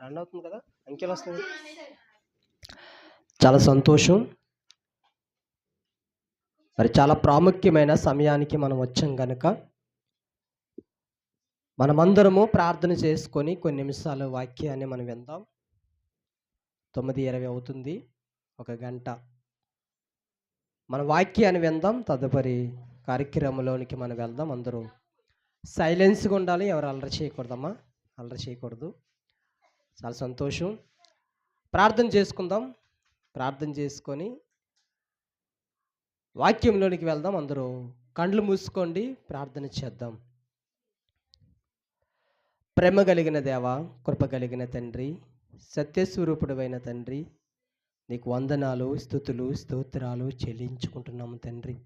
Run అవుతుంది కదా, అంకెలు వస్తుంది. చాలా సంతోషం. మరి చాలా ప్రాముఖ్యమైన సమయానికి మనం వచ్చాం కనుక మనమందరము ప్రార్థన చేసుకొని కొన్ని నిమిషాలు వాక్యాన్ని మనం విందాం. 9:20 అవుతుంది, ఒక గంట మన వాక్యాన్ని విందాం. తదుపరి కార్యక్రమంలోనికి మనం వెళ్దాం. అందరూ సైలెన్స్గా ఉండాలి, ఎవరు అల్లరి చేయకూడదమ్మా, అల్లరి చేయకూడదు. చాలా సంతోషం. ప్రార్థన చేసుకుందాం. ప్రార్థన చేసుకొని వాక్యంలోనికి వెళ్దాం. అందరూ కండ్లు మూసుకోండి, ప్రార్థన చేద్దాం. ప్రేమ కలిగిన దేవ, కృప కలిగిన తండ్రి, సత్యస్వరూపుడైన తండ్రి, నీకు వందనాలు, స్తుతులు, స్తోత్రాలు చెల్లించుకుంటున్నాము తండ్రి.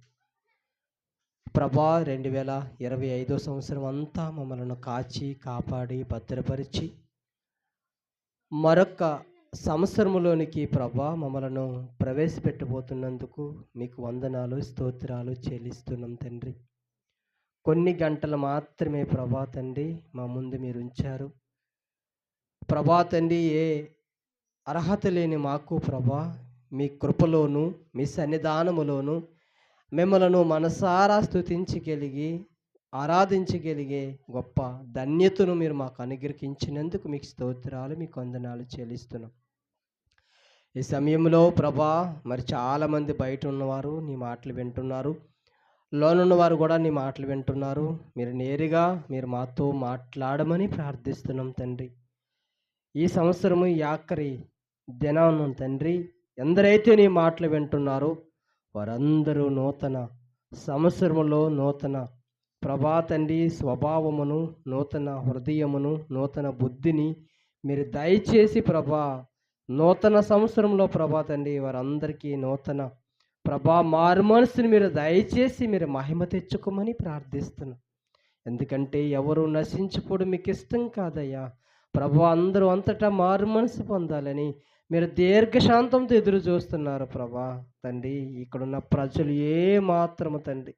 ప్రభా, 2025 సంవత్సరం అంతా మమ్మల్ని కాచి కాపాడి భద్రపరిచి మరొక సంవత్సరంలోనికి ప్రభా మమ్మలను ప్రవేశపెట్టబోతున్నందుకు మీకు వందనాలు, స్తోత్రాలు చెల్లిస్తున్నాం తండ్రి. కొన్ని గంటలు మాత్రమే ప్రభా తండ్రి మా ముందు మీరు ఉంచారు ప్రభా తండ్రి. ఏ అర్హత లేని మాకు ప్రభా మీ కృపలోను మీ సన్నిధానములోను మిమ్మలను మనసారా స్తుతించగలిగి ఆరాధించగలిగే గొప్ప ధన్యతను మీరు మాకు అనుగ్రహించినందుకు మీకు స్తోత్రాలు, మీకు వందనాలు చెల్లిస్తున్నాం. ఈ సమయంలో ప్రభా మరి చాలామంది బయట ఉన్నవారు నీ మాటలు వింటున్నారు, లోనున్నవారు కూడా నీ మాటలు వింటున్నారు. మీరు నేరుగా మీరు మాతో మాట్లాడమని ప్రార్థిస్తున్నాం తండ్రి. ఈ సంవత్సరము ఈ ఆఖరి దినాన్ని తండ్రి, ఎందరైతే నీ మాటలు వింటున్నారో వారందరూ నూతన సంవత్సరములో నూతన ప్రభా తండ్రి స్వభావమును, నూతన హృదయమును, నూతన బుద్ధిని మీరు దయచేసి ప్రభా నూతన సంవత్సరంలో ప్రభా తండ్రి వారందరికీ నూతన ప్రభా మారు మనసుని మీరు దయచేసి మీరు మహిమ తెచ్చుకోమని ప్రార్థిస్తున్నాం. ఎందుకంటే ఎవరు నశించిపోవడం మీకు ఇష్టం కాదయ్యా ప్రభా. అందరూ అంతటా మారు మనసు పొందాలని మీరు దీర్ఘశాంతంతో ఎదురు చూస్తున్నారు ప్రభా తండ్రి. ఇక్కడున్న ప్రజలు ఏ మాత్రము తండ్రి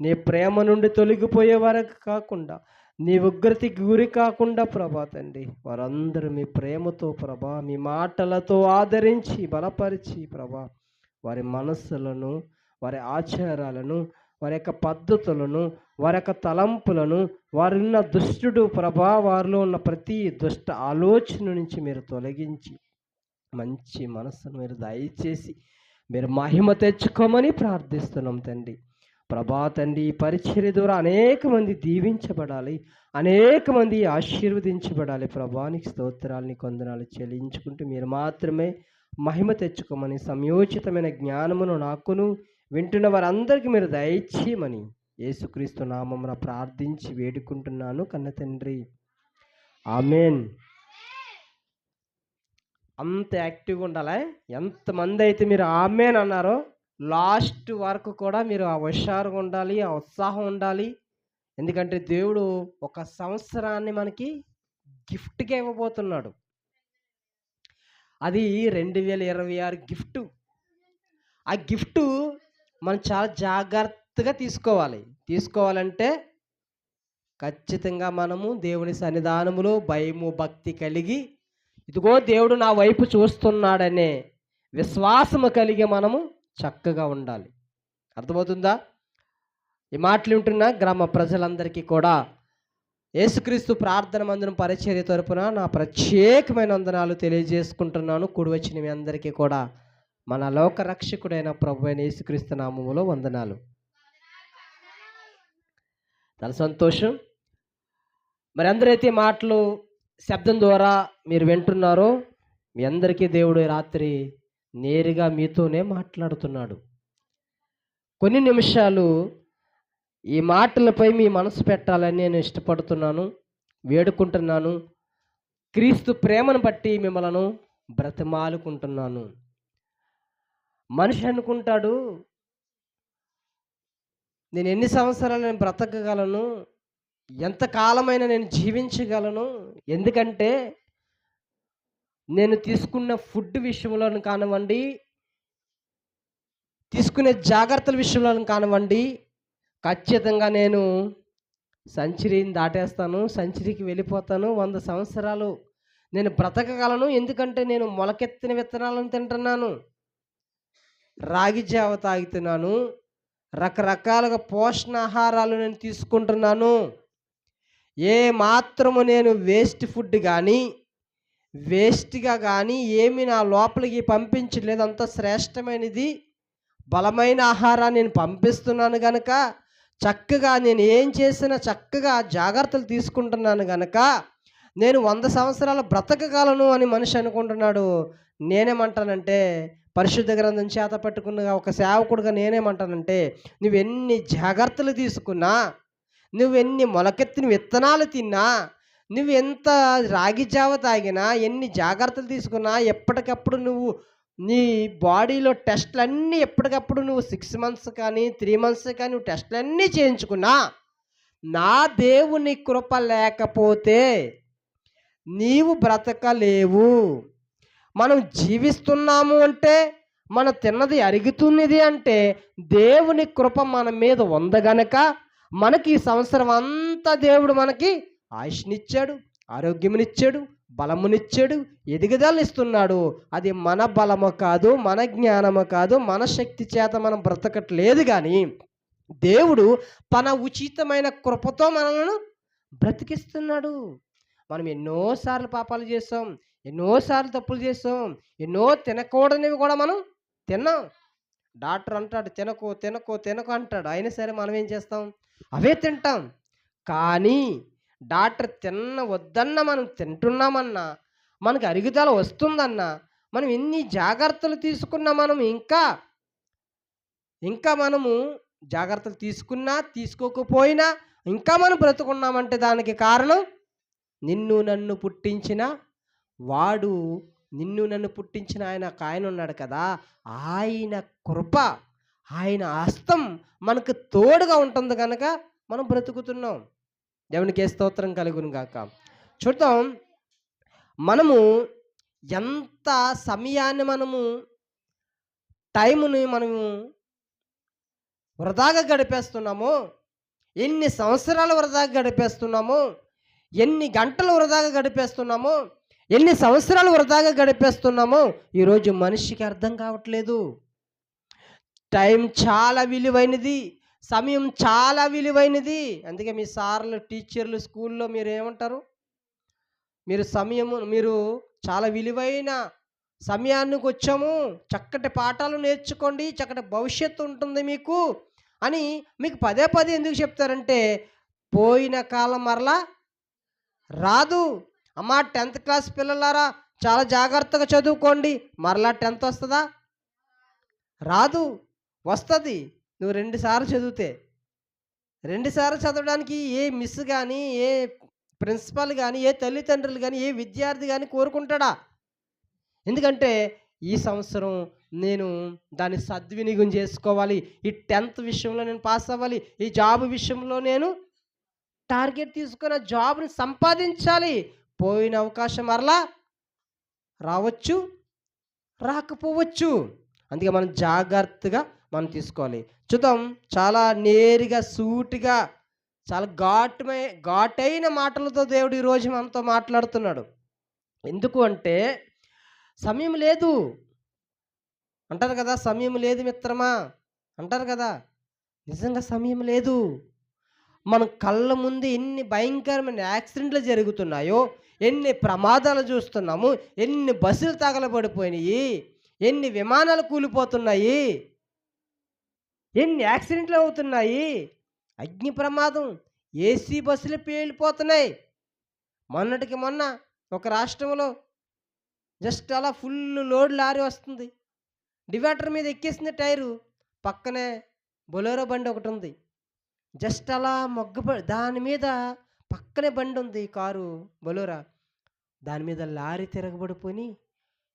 నీ ప్రేమ నుండి తొలగిపోయే వరకు కాకుండా, నీ ఉగ్రతకి గురి కాకుండా ప్రభా తండ్రి వారందరూ మీ ప్రేమతో ప్రభా మీ మాటలతో ఆదరించి బలపరిచి ప్రభా వారి మనస్సులను, వారి ఆచారాలను, వారి యొక్క పద్ధతులను, వారి యొక్క తలంపులను, వారున్న దుష్టుడు ప్రభా వారిలో ఉన్న ప్రతి దుష్ట ఆలోచన నుంచి మీరు తొలగించి మంచి మనస్సును మీరు దయచేసి మీరు మహిమ తెచ్చుకోమని ప్రార్థిస్తున్నాం తండ్రి. ప్రభా తండ్రి ఈ పరిచర్య ద్వారా అనేక మంది దీవించబడాలి, అనేక మంది ఆశీర్వదించబడాలి. ప్రభానికి స్తోత్రాలని వందనాలు చెల్లించుకుంటూ మీరు మాత్రమే మహిమ తెచ్చుకోమని సమయోచితమైన జ్ఞానమును నాకును వింటున్న వారందరికీ మీరు దయచేయమని యేసుక్రీస్తు నామమున ప్రార్థించి వేడుకుంటున్నాను కన్న తండ్రి, ఆమెన్. అంత యాక్టివ్గా ఉండాలి. ఎంతమంది అయితే మీరు ఆమెన్ అన్నారో లాస్ట్ వరకు కూడా మీరు ఆ హుషారుగా ఉండాలి, ఆ ఉత్సాహం ఉండాలి. ఎందుకంటే దేవుడు ఒక సంవత్సరాన్ని మనకి గిఫ్ట్గా ఇవ్వబోతున్నాడు. అది 2026 గిఫ్ట్. ఆ గిఫ్ట్ మనం చాలా జాగ్రత్తగా తీసుకోవాలంటే ఖచ్చితంగా మనము దేవుని సన్నిధానములో భయము భక్తి కలిగి, ఇదిగో దేవుడు నా వైపు చూస్తున్నాడనే విశ్వాసము కలిగి మనము చక్కగా ఉండాలి. అర్థమవుతుందా? ఈ మాటలు వింటున్న గ్రామ ప్రజలందరికీ కూడా యేసుక్రీస్తు ప్రార్థన మందిరం పరిచర్య తరపున నా ప్రత్యేకమైన వందనాలు తెలియజేసుకుంటున్నాను. కూడి వచ్చిన మీ అందరికీ కూడా మన లోక రక్షకుడైన ప్రభువైన యేసుక్రీస్తు నామములో వందనాలు. చాలా సంతోషం. మరి అందరైతే మాటలు శబ్దం ద్వారా మీరు వింటున్నారో మీ అందరికీ దేవుడు రాత్రి నేరుగా మీతోనే మాట్లాడుతున్నాడు. కొన్ని నిమిషాలు ఈ మాటలపై మీ మనసు పెట్టాలని నేను ఇష్టపడుతున్నాను, వేడుకుంటున్నాను. క్రీస్తు ప్రేమను బట్టి మిమ్మలను బ్రతిమాలుకుంటున్నాను. మనిషి అనుకుంటాడు, నేను ఎన్ని సంవత్సరాలు నేను బ్రతకగలను, ఎంతకాలమైనా నేను జీవించగలను, ఎందుకంటే నేను తీసుకున్న ఫుడ్ విషయంలో కానివ్వండి, తీసుకునే జాగ్రత్తల విషయంలో కానివ్వండి, ఖచ్చితంగా నేను సెంచరీని దాటేస్తాను, సెంచరీకి వెళ్ళిపోతాను, 100 సంవత్సరాలు నేను బ్రతకగలను, ఎందుకంటే నేను మొలకెత్తిన విత్తనాలను తింటున్నాను, రాగి జావ తాగుతున్నాను, రకరకాలుగా పోషణాహారాలు నేను తీసుకుంటున్నాను. ఏ మాత్రము నేను వేస్ట్ ఫుడ్ కానీ, వేస్ట్‌గా గానీ ఏమి నా లోపలికి పంపించలేదు. అంత శ్రేష్టమైనది, బలమైన ఆహారాన్ని నేను పంపిస్తున్నాను గనక, చక్కగా నేను ఏం చేసినా చక్కగా జాగ్రత్తలు తీసుకుంటున్నాను గనక, నేను 100 సంవత్సరాలు బ్రతకగలను అని మనిషి అనుకుంటున్నాడు. నేనేమంటానంటే, పరిశుద్ధ గ్రంథం చేత పట్టుకున్న ఒక సేవకుడుగా నేనేమంటానంటే, నువ్వెన్ని జాగ్రత్తలు తీసుకున్నా, నువ్వెన్ని మొలకెత్తిన విత్తనాలు తిన్నా, నువ్వెంత రాగి జావ తాగినా, ఎన్ని జాగ్రత్తలు తీసుకున్నా, ఎప్పటికప్పుడు నువ్వు నీ బాడీలో టెస్టులన్నీ ఎప్పటికప్పుడు నువ్వు 6 మంత్స్ కానీ, 3 మంత్స్ కానీ నువ్వు టెస్టులన్నీ చేయించుకున్నా, నా దేవుని కృప లేకపోతే నీవు బ్రతకలేవు. మనం జీవిస్తున్నాము అంటే, మనం తిన్నది అరుగుతున్నది అంటే, దేవుని కృప మన మీద ఉంది గనక, మనకి ఈ సంవత్సరం అంతా దేవుడు మనకి ఆయుష్నిచ్చాడు, ఆరోగ్యమునిచ్చాడు, బలమునిచ్చాడు, ఎదుగుదలనిస్తున్నాడు. అది మన బలము కాదు, మన జ్ఞానము కాదు, మన శక్తి చేత మనం బ్రతకట్లేదు కానీ, దేవుడు తన ఉచితమైన కృపతో మనలను బ్రతికిస్తున్నాడు. మనం ఎన్నోసార్లు పాపాలు చేస్తాం, ఎన్నోసార్లు తప్పులు చేస్తాం, ఎన్నో తినకూడనివి కూడా మనం తిన్నాం. డాక్టర్ అంటాడు తినకు తినకు తినకు అంటాడు, అయినా సరే మనం ఏం చేస్తాం, అవే తింటాం. కానీ డాక్టర్ వద్దన్న మనం తింటున్నామన్నా, మనకు అరుగుదల వస్తుందన్నా, మనం ఎన్ని జాగ్రత్తలు తీసుకున్నా, మనం ఇంకా ఇంకా మనము జాగ్రత్తలు తీసుకున్నా తీసుకోకపోయినా ఇంకా మనం బ్రతుకున్నామంటే దానికి కారణం నిన్ను నన్ను పుట్టించిన వాడు, నిన్ను నన్ను పుట్టించిన ఆయన ఉన్నాడు కదా, ఆయన కృప, ఆయన హస్తం మనకు తోడుగా ఉంటుంది కనుక మనం బ్రతుకుతున్నాం. దేవునికి స్తోత్రం కలుగును గాక. చూద్దాం, మనము ఎంత సమయాన్ని టైముని మనము వృధాగా గడిపేస్తున్నామో, ఎన్ని సంవత్సరాలు వృధాగా గడిపేస్తున్నామో, ఎన్ని గంటలు వృధాగా గడిపేస్తున్నామో, ఎన్ని సంవత్సరాలు వృధాగా గడిపేస్తున్నామో ఈరోజు మనిషికి అర్థం కావట్లేదు. టైం చాలా విలువైనది, సమయం చాలా విలువైనది. అందుకే మీ సార్లు, టీచర్లు, స్కూల్లో మీరు ఏమంటారు, మీరు చాలా విలువైన సమయానికి వచ్చాము, చక్కటి పాఠాలు నేర్చుకోండి, చక్కటి భవిష్యత్తు ఉంటుంది మీకు అని మీకు పదే పదే ఎందుకు చెప్తారంటే, పోయిన కాలం మరలా రాదు. అమ్మా 10th క్లాస్ పిల్లలారా చాలా జాగ్రత్తగా చదువుకోండి, మరలా 10th వస్తుందా? రాదు. వస్తుంది నువ్వు 2 సార్లు చదివితే. 2 సార్లు చదవడానికి ఏ మిస్ కానీ, ఏ ప్రిన్సిపాల్ కానీ, ఏ తల్లిదండ్రులు కానీ, ఏ విద్యార్థి కానీ కోరుకుంటాడా? ఎందుకంటే ఈ సంవత్సరం నేను దాన్ని సద్వినియోగం చేసుకోవాలి, ఈ 10th విషయంలో నేను పాస్ అవ్వాలి, ఈ జాబ్ విషయంలో నేను టార్గెట్ తీసుకున్న జాబ్ని సంపాదించాలి. పోయిన అవకాశం మరలా రావచ్చు, రాకపోవచ్చు. అందుకే మనం జాగ్రత్తగా మనం తీసుకోవాలి. చూద్దాం, చాలా నేరుగా, సూటిగా, చాలా ఘాటైన మాటలతో దేవుడు ఈరోజు మనతో మాట్లాడుతున్నాడు. ఎందుకు అంటే, సమయం లేదు అంటారు కదా, సమయం లేదు మిత్రమా అంటారు కదా, నిజంగా సమయం లేదు. మన కళ్ళ ముందు ఎన్ని భయంకరమైన యాక్సిడెంట్లు జరుగుతున్నాయో, ఎన్ని ప్రమాదాలు చూస్తున్నాము, ఎన్ని బస్సులు తగలబడిపోయినాయి, ఎన్ని విమానాలు కూలిపోతున్నాయి, ఎన్ని యాక్సిడెంట్లు అవుతున్నాయి, అగ్ని ప్రమాదం, ఏసీ బస్సులు పేలిపోతున్నాయి. మొన్నటికి మొన్న ఒక రాష్ట్రంలో జస్ట్ అలా ఫుల్ లోడ్ లారీ వస్తుంది, డివైడర్ మీద ఎక్కేసింది టైరు, పక్కనే బొలెరో బండి ఒకటి ఉంది, జస్ట్ అలా దాని మీద పక్కనే బండి ఉంది, కారు బొలెరో, దాని మీద లారీ తిరగబడిపోయి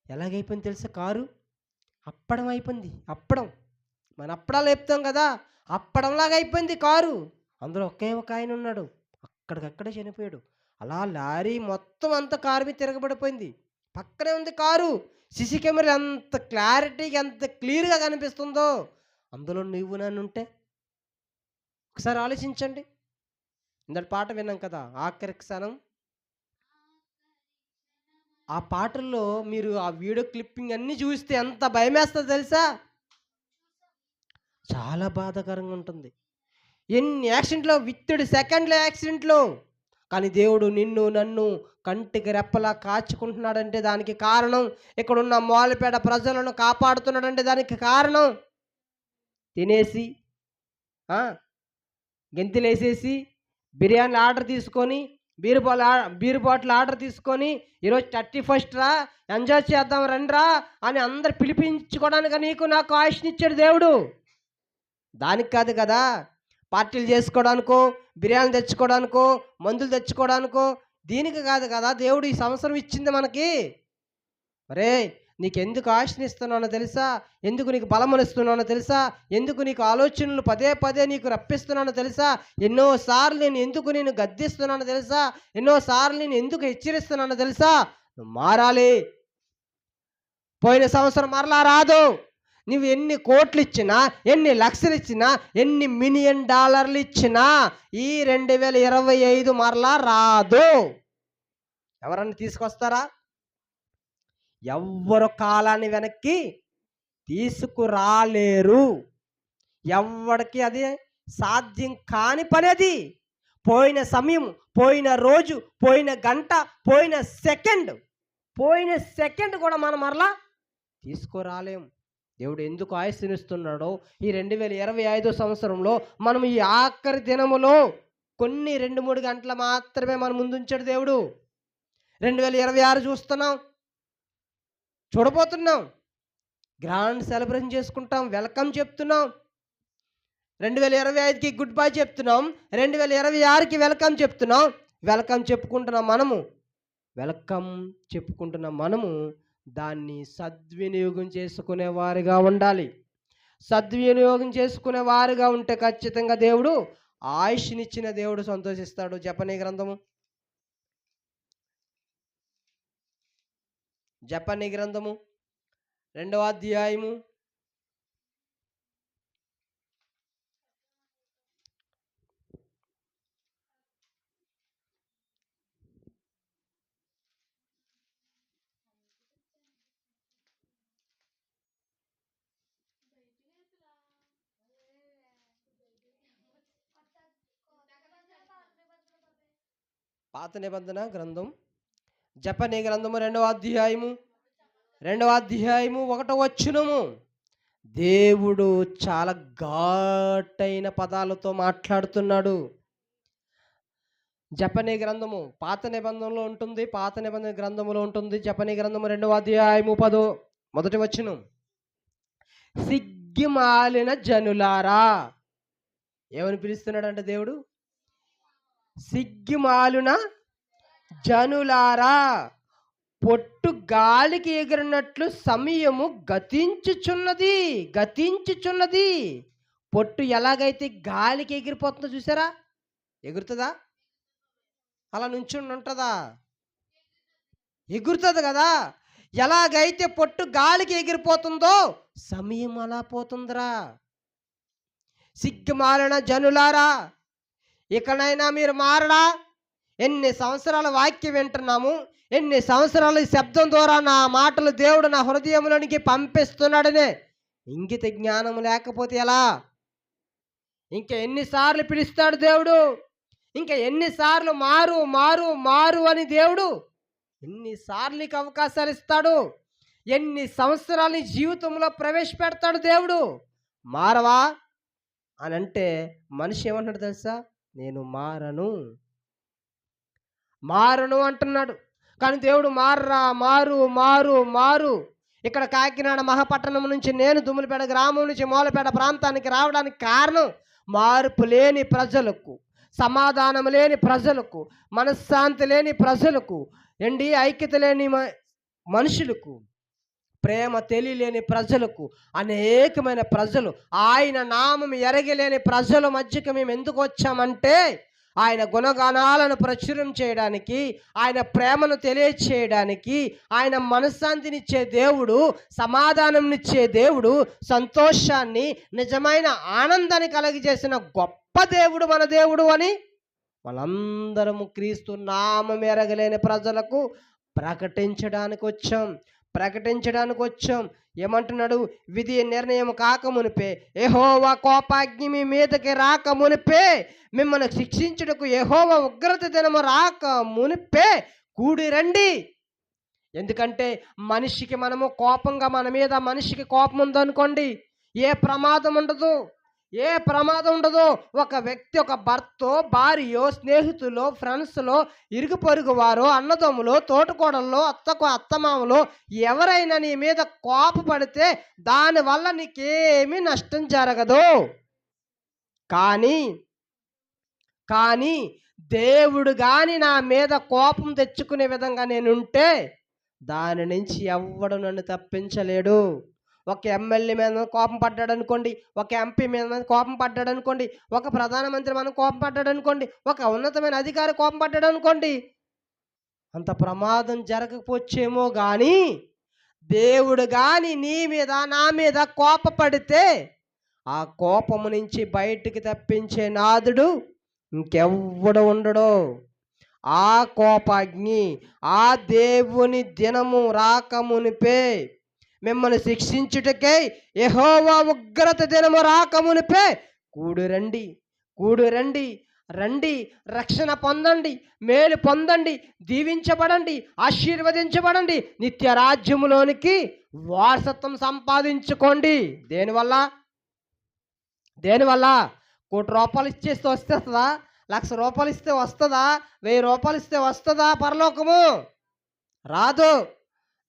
ఎలాగైపోయింది తెలుసా, కారు అప్పడం అయిపోయింది. అప్పడం, మన అప్పడాలు వేపుతాం కదా, అప్పడంలాగా అయిపోయింది కారు. అందులో ఒకే ఒక ఆయన ఉన్నాడు, అక్కడికక్కడే చనిపోయాడు. అలా లారీ మొత్తం అంతా కారు మీద తిరగబడిపోయింది. పక్కనే ఉంది కారు, సీసీ కెమెరా ఎంత క్లారిటీగా, ఎంత క్లియర్గా కనిపిస్తుందో. అందులో నువ్వు నన్ను ఉంటే ఒకసారి ఆలోచించండి. ఇందటి పాట విన్నాం కదా, ఆఖరి క్షణం ఆ పాటల్లో మీరు ఆ వీడియో క్లిప్పింగ్ అన్నీ చూస్తే ఎంత భయమేస్తుందో తెలుసా? చాలా బాధాకరంగా ఉంటుంది. ఎన్ని యాక్సిడెంట్‌లో విత్తిడి సెకండ్‌లో యాక్సిడెంట్‌లు. కానీ దేవుడు నిన్ను, నన్ను కంటికి రెప్పలా కాచుకుంటున్నాడంటే దానికి కారణం, ఇక్కడున్న మోలపేట ప్రజలను కాపాడుతున్నాడంటే దానికి కారణం, తినేసి ఆ! గెంతులేసేసి, బిర్యానీలు ఆర్డర్ తీసుకొని, బీర్ బాటిల్ ఆర్డర్ తీసుకొని, ఈరోజు 31st రా ఎంజాయ్ చేద్దాం రండ్రా అని అందరు పిలిపించుకోవడానికి నీకు నాకు ఆయుష్నిచ్చాడు దేవుడు. దానికి కాదు కదా! పార్టీలు చేసుకోవడానికో, బిర్యానీలు తెచ్చుకోవడానికో, మందులు తెచ్చుకోవడానికో, దీనికి కాదు కదా దేవుడు ఈ సంవత్సరం ఇచ్చింది మనకి. ఒరేయ్! నీకెందుకు ఆశనిస్తున్నానో తెలుసా? ఎందుకు నీకు బలమునిస్తున్నానో తెలుసా? ఎందుకు నీకు ఆలోచనలు పదే పదే నీకు రప్పిస్తున్నానో తెలుసా? ఎన్నోసార్లు నేను ఎందుకు నిన్ను గద్దిస్తున్నానో తెలుసా? ఎన్నోసార్లు నేను ఎందుకు హెచ్చరిస్తున్నానో తెలుసా? నువ్వు మారాలి. పోయిన సంవత్సరం మరలా రాదు. నువ్వు ఎన్ని కోట్లు ఇచ్చినా, ఎన్ని లక్షలు ఇచ్చినా, ఎన్ని మిలియన్ డాలర్లు ఇచ్చినా ఈ 2025 మరలా రాదు. ఎవరన్నా తీసుకొస్తారా? ఎవ్వరు కాలాన్ని వెనక్కి తీసుకురాలేరు. ఎవ్వడికి అది సాధ్యం కాని పని అది. పోయిన సమయం, పోయిన రోజు, పోయిన గంట, పోయిన సెకండ్ కూడా మనం మరలా తీసుకురాలేం. దేవుడు ఎందుకు ఆయుస్సునిస్తున్నాడో ఈ 2025 సంవత్సరంలో మనం ఈ ఆఖరి దినములో కొన్ని 2-3 గంటలు మాత్రమే మన ముందుంచాడు దేవుడు. 2026 చూస్తున్నాం, చూడబోతున్నాం, గ్రాండ్ సెలబ్రేషన్ చేసుకుంటాం, వెల్కమ్ చెప్తున్నాం. 2025కి గుడ్ బై చెప్తున్నాం, 2026కి వెల్కమ్ చెప్తున్నాం. వెల్కమ్ చెప్పుకుంటున్న మనము దాన్ని సద్వినియోగం చేసుకునే వారిగా ఉండాలి. సద్వినియోగం చేసుకునే వారిగా ఉంటే ఖచ్చితంగా దేవుడు ఆయుష్నిచ్చిన దేవుడు సంతోషిస్తాడు. జపనీ గ్రంథము 2వ అధ్యాయము 1వ దేవుడు చాలా ఘాటైన పదాలతో మాట్లాడుతున్నాడు. జపనీ గ్రంథము పాత నిబంధనలో ఉంటుంది, పాత నిబంధన గ్రంథములో ఉంటుంది. జపనీ గ్రంథము 2వ అధ్యాయము 1వ వచనం. సిగ్గిమాలిన జనులారా. ఏమని పిలుస్తున్నాడంటే దేవుడు? సిగ్గిమాలిన జనులారా, పొట్టు గాలికి ఎగిరినట్లు సమయము గతించుచున్నది. పొట్టు ఎలాగైతే గాలికి ఎగిరిపోతుందో చూసారా? ఎగురుతుందా? అలా నుంచుని ఉంటుందా? ఎగురుతుంది కదా. ఎలాగైతే పొట్టు గాలికి ఎగిరిపోతుందో సమయం అలా పోతుందిరా. సిగ్గుమాలిన జనులారా, ఇకనైనా మీరు మారడా? ఎన్ని సంవత్సరాల వాక్యం వింటున్నాము, ఎన్ని సంవత్సరాల శబ్దం ద్వారా నా మాటలు దేవుడు నా హృదయంలోనికి పంపిస్తున్నాడనే ఇంగిత జ్ఞానము లేకపోతే ఎలా? ఇంకా ఎన్నిసార్లు పిలుస్తాడు దేవుడు? ఇంకా ఎన్నిసార్లు మారు అని దేవుడు ఎన్నిసార్లు నీకు అవకాశాలు ఇస్తాడు? ఎన్ని సంవత్సరాలు నీ జీవితంలో ప్రవేశపెడతాడు దేవుడు? మారవా అని అంటే మనిషి ఏమంటాడు తెలుసా? నేను మారను అంటున్నాడు. కానీ దేవుడు మారు. ఇక్కడ కాకినాడ మహాపట్టణం నుంచి నేను దుమ్ములపేట గ్రామం నుంచి మూలపేట ప్రాంతానికి రావడానికి కారణం మార్పు లేని ప్రజలకు, సమాధానం లేని ప్రజలకు, మనశ్శాంతి లేని ప్రజలకు, ఐక్యత లేని మనుషులకు, ప్రేమ తెలియలేని ప్రజలకు, అనేకమైన ప్రజలు, ఆయన నామం ఎరగలేని ప్రజల మధ్యకి మేము ఎందుకు వచ్చామంటే ఆయన గుణగానాలను ప్రచురం చేయడానికి, ఆయన ప్రేమను తెలియచేయడానికి, ఆయన మనశ్శాంతినిచ్చే దేవుడు, సమాధానంనిచ్చే దేవుడు, సంతోషాన్ని, నిజమైన ఆనందాన్ని కలిగజేసిన గొప్ప దేవుడు మన దేవుడు అని మనందరము క్రీస్తు నామం ఎరగలేని ప్రజలకు, ప్రకటించడానికి వచ్చాం, ప్రకటించడానికి వచ్చాం. ఏమంటున్నాడు? విధి నిర్ణయం కాకమునిపే, యెహోవా కోపాగ్ని మీ మీదకి రాక మునిపే, మిమ్మల్ని శిక్షించుటకు యెహోవా ఉగ్రత దినము రాక మునిపే కూడి రండి. ఎందుకంటే మనిషికి మనము కోపంగా, మన మీద మనిషికి కోపం ఉందనుకోండి, ఏ ప్రమాదం ఉండదు, ఏ ప్రమాదం ఉండదు. ఒక వ్యక్తి, ఒక భర్తో, భార్యో, స్నేహితులో, ఫ్రెండ్స్లో, ఇరుగు పొరుగు వారో, అన్నదమ్ములో, తోటకోడల్లో, అత్తమామలో ఎవరైనా నీ మీద కోపపడితే దానివల్ల నీకేమీ నష్టం జరగదు. కానీ కానీ దేవుడు కానీ నా మీద కోపం తెచ్చుకునే విధంగా నేనుంటే దాని నుంచి ఎవ్వడు నన్ను తప్పించలేడు. ఒక ఎమ్మెల్యే మీద కోపం పడ్డాడు అనుకోండి, ఒక ఎంపీ మీద కోపం పడ్డాడు అనుకోండి, ఒక ప్రధానమంత్రి మీద కోపం పడ్డాడు అనుకోండి, ఒక ఉన్నతమైన అధికారి కోపం పడ్డాడు అనుకోండి, అంత ప్రమాదం జరగకపోవచ్చేమో కానీ దేవుడు కానీ నీ మీద, నా మీద కోపపడితే ఆ కోపము నుంచి బయటికి తప్పించే నాదుడు ఇంకెవ్వడు ఉండడు. ఆ కోపాగ్ని, ఆ దేవుని దినము రాకమునిపే, మిమ్మల్ని శిక్షించుటకై యెహోవా ఉగ్రత దినము రాకమునిపే కూడి రండి, కూడి రండి, రండి, రక్షణ పొందండి, మేలు పొందండి, దీవించబడండి, ఆశీర్వదించబడండి, నిత్య రాజ్యములోనికి వారసత్వం సంపాదించుకోండి. దేనివల్ల? దేనివల్ల? ₹1,00,000 ఇచ్చేస్తే వస్తుందా? ₹1,00,000 ఇస్తే వస్తుందా? ₹1,000 ఇస్తే వస్తుందా పరలోకము? రాదు.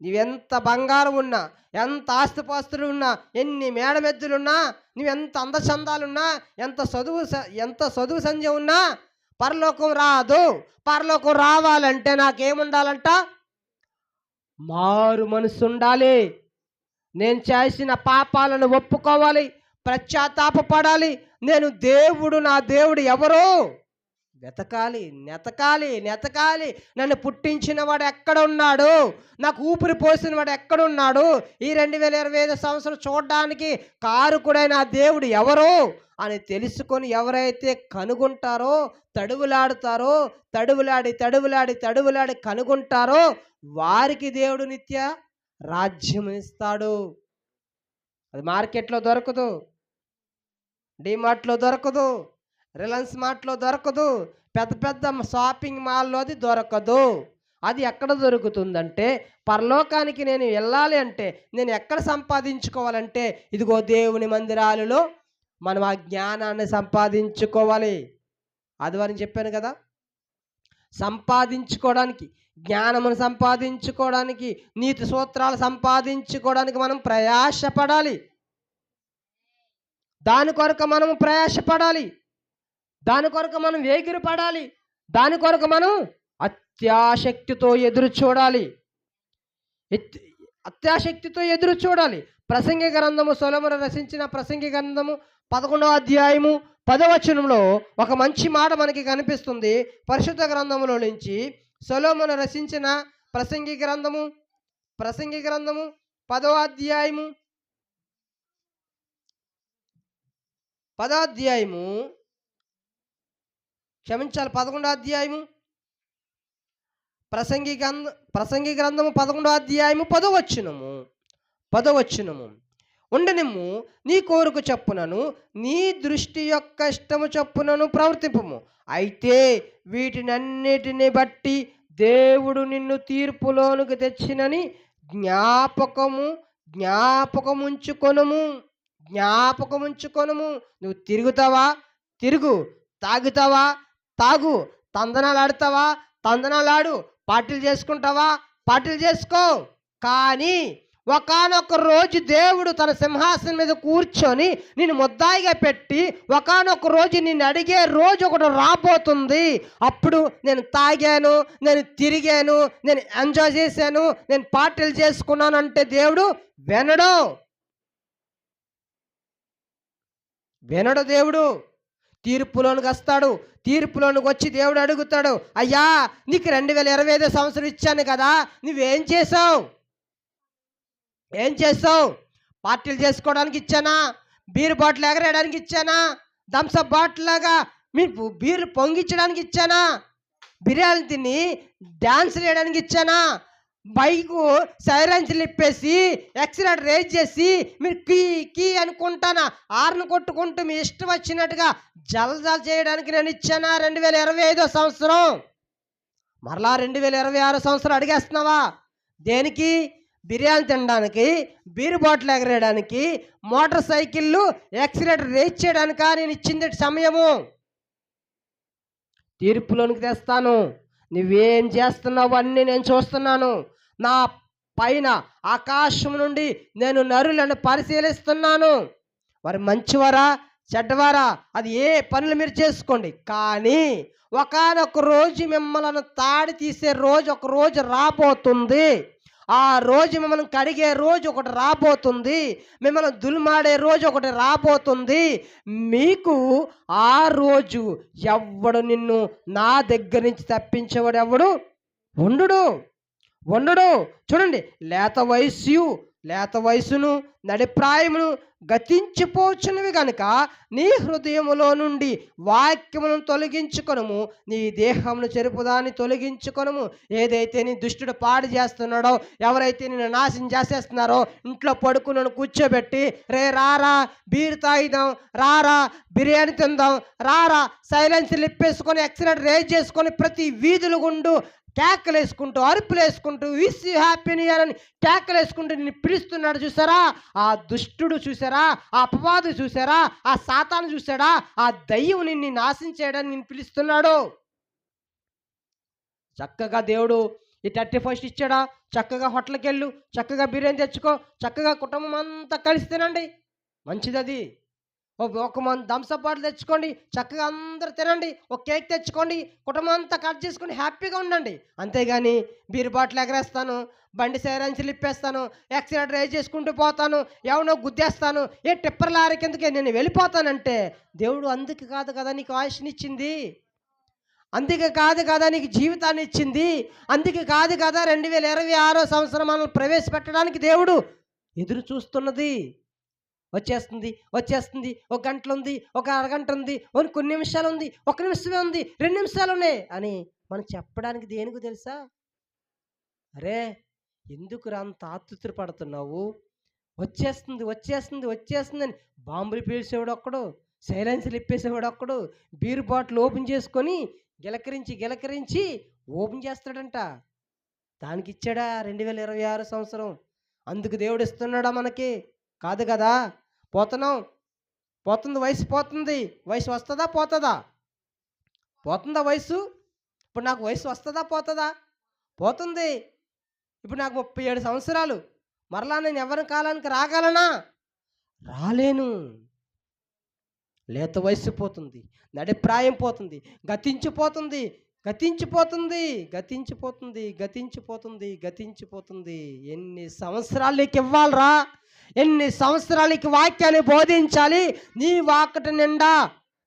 నీవెంత బంగారం ఉన్నా, ఎంత ఆస్తిపాస్తులు ఉన్నా, ఎన్ని మేడమెద్దులున్నా, నువ్వెంత అందచందాలున్నా, ఎంత చదువు సంధ్య ఉన్నా పరలోకం రాదు. పరలోకం రావాలంటే నాకేముండాలంట? మారు మనసు ఉండాలి. నేను చేసిన పాపాలను ఒప్పుకోవాలి, పశ్చాత్తాపపడాలి. నేను నా దేవుడు ఎవరు వెతకాలి, నెతకాలి. నన్ను పుట్టించిన వాడు ఎక్కడ ఉన్నాడు? నాకు ఊపిరి పోసిన వాడు ఎక్కడున్నాడు? ఈ 2025 సంవత్సరం చూడడానికి కారకుడైన ఆ దేవుడు ఎవరు అని తెలుసుకొని ఎవరైతే కనుగొంటారో, తడువులాడి కనుగొంటారో వారికి దేవుడు నిత్య రాజ్యం ఇస్తాడు. అది మార్కెట్లో దొరకదు, డిమార్ట్లో దొరకదు, రిలయన్స్ మార్ట్లో దొరకదు, పెద్ద షాపింగ్ మాల్లో అది దొరకదు. అది ఎక్కడ దొరుకుతుందంటే, పరలోకానికి నేను వెళ్ళాలి అంటే, నేను ఎక్కడ సంపాదించుకోవాలంటే, ఇదిగో దేవుని మందిరాలలో మనం ఆ జ్ఞానాన్ని సంపాదించుకోవాలి. ఆదివారం చెప్పాను కదా, సంపాదించుకోవడానికి, జ్ఞానమును సంపాదించుకోవడానికి, నీతి సూత్రాలు సంపాదించుకోవడానికి మనం ప్రయాసపడాలి. దాని కొరకు మనం ప్రయాసపడాలి, దాని కొరకు మనం వేగిరపడాలి, దాని కొరకు మనం అత్యాశక్తితో ఎదురు చూడాలి. ప్రసంగి గ్రంథము, సొలొమోను రచించిన ప్రసంగి గ్రంథము 11వ అధ్యాయము 10వ వచనంలో ఒక మంచి మాట మనకి కనిపిస్తుంది. పరిశుద్ధ గ్రంథములో నుంచి సొలొమోను రచించిన ప్రసంగి గ్రంథము 10వ అధ్యాయము 11వ అధ్యాయము ప్రసంగి గ్రంథము 11వ అధ్యాయము 10వ వచనము. ఉండనిమ్ము, నీ కోరిక చొప్పునను, నీ దృష్టి యొక్క ఇష్టము చొప్పునను ప్రవర్తింపుము. అయితే వీటినన్నిటిని బట్టి దేవుడు నిన్ను తీర్పులోనికి తెచ్చినని జ్ఞాపకముంచుకొనుము. నువ్వు తిరుగుతావా? తిరుగు. తాగుతావా? తాగు. తందనాలాడుతావా? తందనాలాడు. పార్టీలు చేసుకుంటావా? పార్టీలు చేసుకో. కానీ ఒకానొక రోజు దేవుడు తన సింహాసనం మీద కూర్చొని నిన్ను ముద్దాయిగా పెట్టి ఒకానొక రోజు నిన్ను అడిగే రోజు ఒకటి రాబోతుంది. అప్పుడు నేను తాగాను, నేను తిరిగాను, నేను ఎంజాయ్ చేశాను, నేను పార్టీలు చేసుకున్నాను అంటే దేవుడు వినడు. దేవుడు తీర్పులోనికి వస్తాడు. తీర్పులోనికి వచ్చి దేవుడు అడుగుతాడు, అయ్యా నీకు 2025 సంవత్సరం ఇచ్చాను కదా, నువ్వేం చేసావు? పార్టీలు చేసుకోవడానికి ఇచ్చానా? బీర్ బాటిల్ ఎగరేయడానికి ఇచ్చానా? థమ్సప్ బాటిల్ లాగా మీకు బీర్ పొంగించడానికి ఇచ్చానా? బిర్యానీ తిని డ్యాన్స్ వేయడానికి ఇచ్చానా? బైకు సైలెన్సర్లు ఇప్పేసి యాక్సిలేటర్ రేజ్ చేసి మీరు కీ కీ అనుకుంటానా ఆర్ను కొట్టుకుంటూ మీ ఇష్టం వచ్చినట్టుగా జలజల చేయడానికి నేను ఇచ్చానా 2025 సంవత్సరం? మరలా 2026 సంవత్సరం అడిగేస్తున్నావా? దేనికి? బిర్యానీ తినడానికి, బీరు బాటిల్ ఎగరేయడానికి, మోటార్ సైకిళ్ళు యాక్సిలేటర్ రేజ్ చేయడానికా నేను ఇచ్చింది సమయము? తీర్పులోనికి తెస్తాను. నువ్వేం చేస్తున్నావు అన్నీ నేను చూస్తున్నాను. నా పైన ఆకాశం నుండి నేను నరులను పరిశీలిస్తున్నాను. వారు మంచివారా చెడ్డవారా అది ఏ పనులు మీరు చేసుకోండి, కానీ ఒకానొక రోజు మిమ్మల్ని తాడి తీసే రోజు ఒక రోజు రాబోతుంది. ఆ రోజు మిమ్మల్ని కడిగే రోజు ఒకటి రాబోతుంది. మిమ్మల్ని దులిమాడే రోజు ఒకటి రాబోతుంది. మీకు ఆ రోజు ఎవ్వడు నిన్ను నా దగ్గర నుంచి తప్పించేవాడు ఎవడు ఉండడు. చూడండి, లేత వయసును నడిప్రాయమును గతించిపోచున్నవి గనుక నీ హృదయములో నుండి వాక్యములను తొలగించుకొనుము, నీ దేహమును చెరుపుదాన్ని తొలగించుకొనుము. ఏదైతే నీ దుష్టుడు పాడు చేస్తున్నాడో, ఎవరైతే నిన్ను నాశనం చేసేస్తున్నారో, ఇంట్లో పడుకుని కూర్చోబెట్టి రారా బీరు తాగిదాం, రారా బిర్యానీ తిందాం, రారా సైలెన్సర్లు ఇప్పేసుకొని యాక్సిలేటర్ రేజ్ చేసుకొని ప్రతి వీధులు గుండు కేకలు వేసుకుంటూ అరుపులు వేసుకుంటూ wish you happy new year అని కేకలు వేసుకుంటూ నిన్ను పిలుస్తున్నాడు చూసారా? ఆ దుష్టుడు చూసారా? ఆ అపవాదు చూసారా? ఆ సాతాను చూసాడా? ఆ దయ్యం నిన్ను నాశనం చేయడానికి నిన్ను పిలుస్తున్నాడు. చక్కగా దేవుడు ఈ 31st ఇచ్చాడా? చక్కగా హోటల్కి వెళ్ళు, చక్కగా బిర్యానీ తెచ్చుకో, చక్కగా కుటుంబం అంతా కలిసి తినండి, మంచిది. అది ఒక మంది థమ్సప్ బాటిల్ తెచ్చుకోండి, చక్కగా అందరూ తినండి. ఒక కేక్ తెచ్చుకోండి, కుటుంబం అంతా కట్ చేసుకొని హ్యాపీగా ఉండండి. అంతేగాని బీరు బాటిల్ ఎగరేస్తాను, బండి సైలెన్సర్లు ఇప్పేస్తాను, యాక్సిలేటర్ రేజ్ చేసుకుంటూ పోతాను, ఎవనో గుద్దేస్తాను, ఏ టిప్పర్ లారీ కిందకే నేను వెళ్ళిపోతానంటే దేవుడు అందుకు కాదు కదా నీకు ఆయుష్నిచ్చింది, అందుకే కాదు కదా నీకు జీవితాన్ని ఇచ్చింది, అందుకే కాదు కదా 2026 సంవత్సరం మనల్ని ప్రవేశపెట్టడానికి దేవుడు ఎదురు చూస్తున్నది. వచ్చేస్తుంది, ఒక గంటలు ఉంది, ఒక అరగంట ఉంది, కొన్ని నిమిషాలు ఉంది, ఒక నిమిషమే ఉంది, 2 నిమిషాలు ఉన్నాయి అని మనం చెప్పడానికి దేనికి తెలుసా? అరే ఎందుకు అంత ఆతృత పడుతున్నావు? వచ్చేస్తుంది అని బాంబులు పీల్చేవాడు ఒక్కడు, సైలెన్స్లు ఇప్పేసేవాడు ఒక్కడు, బీరు బాటిల్ ఓపెన్ చేసుకొని గిలకరించి ఓపెన్ చేస్తాడంట. దానికి ఇచ్చాడా 2026 సంవత్సరం? అందుకు దేవుడు ఇస్తున్నాడా మనకి? కాదు కదా. పోతుంది వయసు వస్తుందా పోతుందా వయసు? ఇప్పుడు నాకు వయసు వస్తుందా పోతుంది. ఇప్పుడు నాకు 37 సంవత్సరాలు, మరలా నేను ఎవరి కాలానికి రాగలనా? రాలేను. లేత వయసు పోతుంది, నడిప్రాయం పోతుంది, గతించిపోతుంది. ఎన్ని సంవత్సరాలు నీకు ఇవ్వాలరా? ఎన్ని సంవత్సరాలకి వాక్యాన్ని బోధించాలి? నీ వాకటి నిండా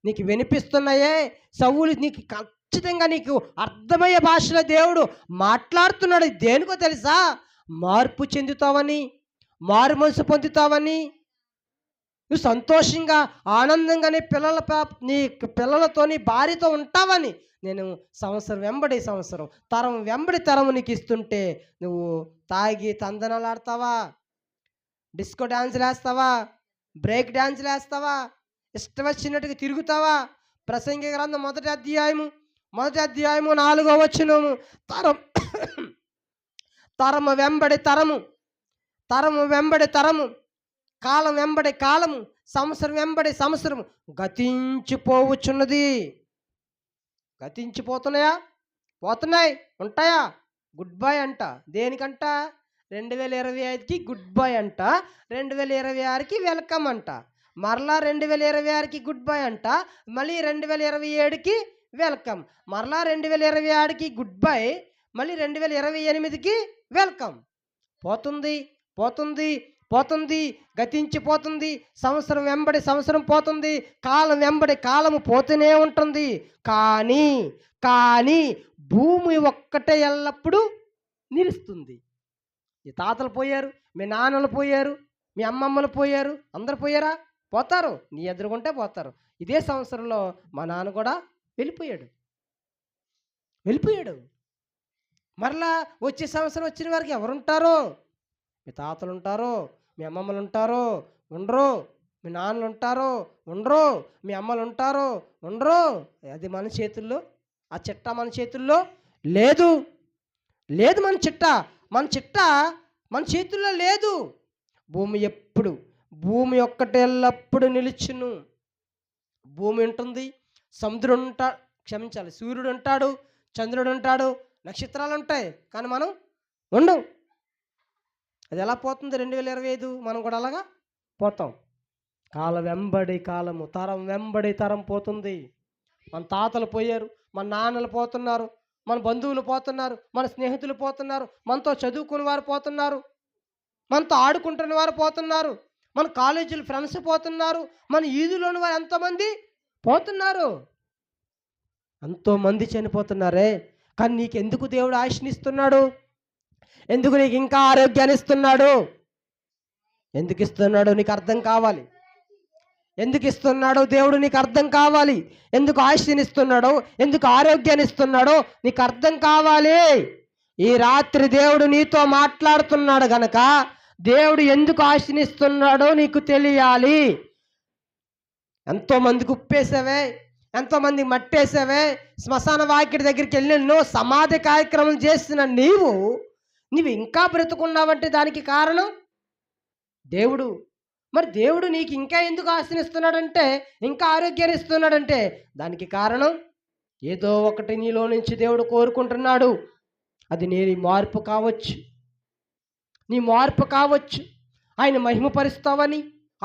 నీకు వినిపిస్తున్నాయే సౌలు, నీకు ఖచ్చితంగా నీకు అర్థమయ్యే భాషలో దేవుడు మాట్లాడుతున్నాడు. దేనికో తెలుసా? మార్పు చెందుతావని, మారు మనసు పొందుతావని, నువ్వు సంతోషంగా ఆనందంగానే నీ పిల్లలతో నీ భార్యతో ఉంటావని. నేను సంవత్సరం వెంబడి సంవత్సరం, తరం వెంబడి తరం నీకు ఇస్తుంటే నువ్వు తాగి తందనాలు ఆడతావా? డిస్కో డ్యాన్సులు వేస్తావా? బ్రేక్ డ్యాన్సులు వేస్తావా? ఇష్టం వచ్చినట్టుగా తిరుగుతావా? ప్రసంగి గ్రంథం 1వ అధ్యాయము 4వ వచనము, తరము వెంబడి తరము, కాలం వెంబడి కాలము, సంవత్సరం వెంబడి సంవత్సరము గతించిపోవచ్చున్నది. పోతున్నాయి, ఉంటాయా? గుడ్ బై అంట. దేనికంట? 2025కి గుడ్ బై అంట, 2026కి వెల్కమ్ అంట, మరలా 2026కి గుడ్ బై అంట, మళ్ళీ 2027కి వెల్కమ్, మరలా 2027కి గుడ్ బై, మళ్ళీ 2028కి వెల్కమ్. పోతుంది, గతించిపోతుంది. సంవత్సరం వెంబడి సంవత్సరం పోతుంది, కాలం వెంబడి కాలము పోతూనే ఉంటుంది. కానీ భూమి ఒక్కటే ఎల్లప్పుడూ నిలుస్తుంది. మీ తాతలు పోయారు, మీ నాన్నలు పోయారు, మీ అమ్మమ్మలు పోయారు, అందరు పోయారా? పోతారు, నీ ఎదురుకుంటే పోతారు. ఇదే సంవత్సరంలో మా నాన్న కూడా వెళ్ళిపోయాడు. మరలా వచ్చే సంవత్సరం వచ్చిన వారికి ఎవరుంటారో? మీ తాతలు ఉంటారో, మీ అమ్మమ్మలు ఉంటారో, ఉండరు. మీ నాన్నలు ఉంటారో, ఉండరు. మీ అమ్మలు ఉంటారో, ఉండరు. అది మన చేతుల్లో, ఆ చిట్టా మన చేతుల్లో లేదు. లేదు మన చిట్టా. మన చిట్టా మన చేతుల్లో లేదు. భూమి ఒక్కటే ఎల్లప్పుడు నిలుచును. భూమి ఉంటుంది, సముద్రుడు క్షమించాలి, సూర్యుడు ఉంటాడు, చంద్రుడు ఉంటాడు, నక్షత్రాలు ఉంటాయి, కానీ మనం ఉండం. అది ఎలా పోతుంది? 2025 మనం కూడా అలాగా పోతాం. కాలం వెంబడి కాలము, తరం వెంబడి తరం పోతుంది. మన తాతలు పోయారు, మన నాన్నలు పోతున్నారు, మన బంధువులు పోతున్నారు, మన స్నేహితులు పోతున్నారు, మనతో చదువుకునే వారు పోతున్నారు, మనతో ఆడుకుంటున్న వారు పోతున్నారు, మన కాలేజీలు ఫ్రెండ్స్ పోతున్నారు, మన ఈదులోని వారు ఎంతోమంది పోతున్నారు. ఎంతోమంది చనిపోతున్నారే, కానీ నీకెందుకు దేవుడు ఆయుష్నిస్తున్నాడు? ఎందుకు నీకు ఇంకా ఆరోగ్యాన్ని ఇస్తున్నాడు? ఎందుకు ఇస్తున్నాడో నీకు అర్థం కావాలి. ఎందుకు ఇస్తున్నాడో దేవుడు నీకు అర్థం కావాలి. ఎందుకు ఆయుష్ని ఇస్తున్నాడో, ఎందుకు ఆరోగ్యాన్ని ఇస్తున్నాడో నీకు అర్థం కావాలి. ఈ రాత్రి దేవుడు నీతో మాట్లాడుతున్నాడు గనక దేవుడు ఎందుకు ఆయుష్ని ఇస్తున్నాడో నీకు తెలియాలి. ఎంతోమందికి ఉప్పేసావే, ఎంతోమందికి మట్టేసావే, శ్మశాన వాకిటి దగ్గరికి వెళ్ళి ఎన్నో సమాధి కార్యక్రమం చేసిన నీవు ఇంకా బ్రతుకున్నావంటే దానికి కారణం దేవుడు. మరి దేవుడు నీకు ఇంకా ఎందుకు ఆశనిస్తున్నాడంటే, ఇంకా ఆరోగ్యాన్ని ఇస్తున్నాడంటే దానికి కారణం ఏదో ఒకటి నీలో నుంచి దేవుడు కోరుకుంటున్నాడు. అది నీ మార్పు కావచ్చు, నీ మార్పు కావచ్చు. ఆయన మహిమపరుస్తావని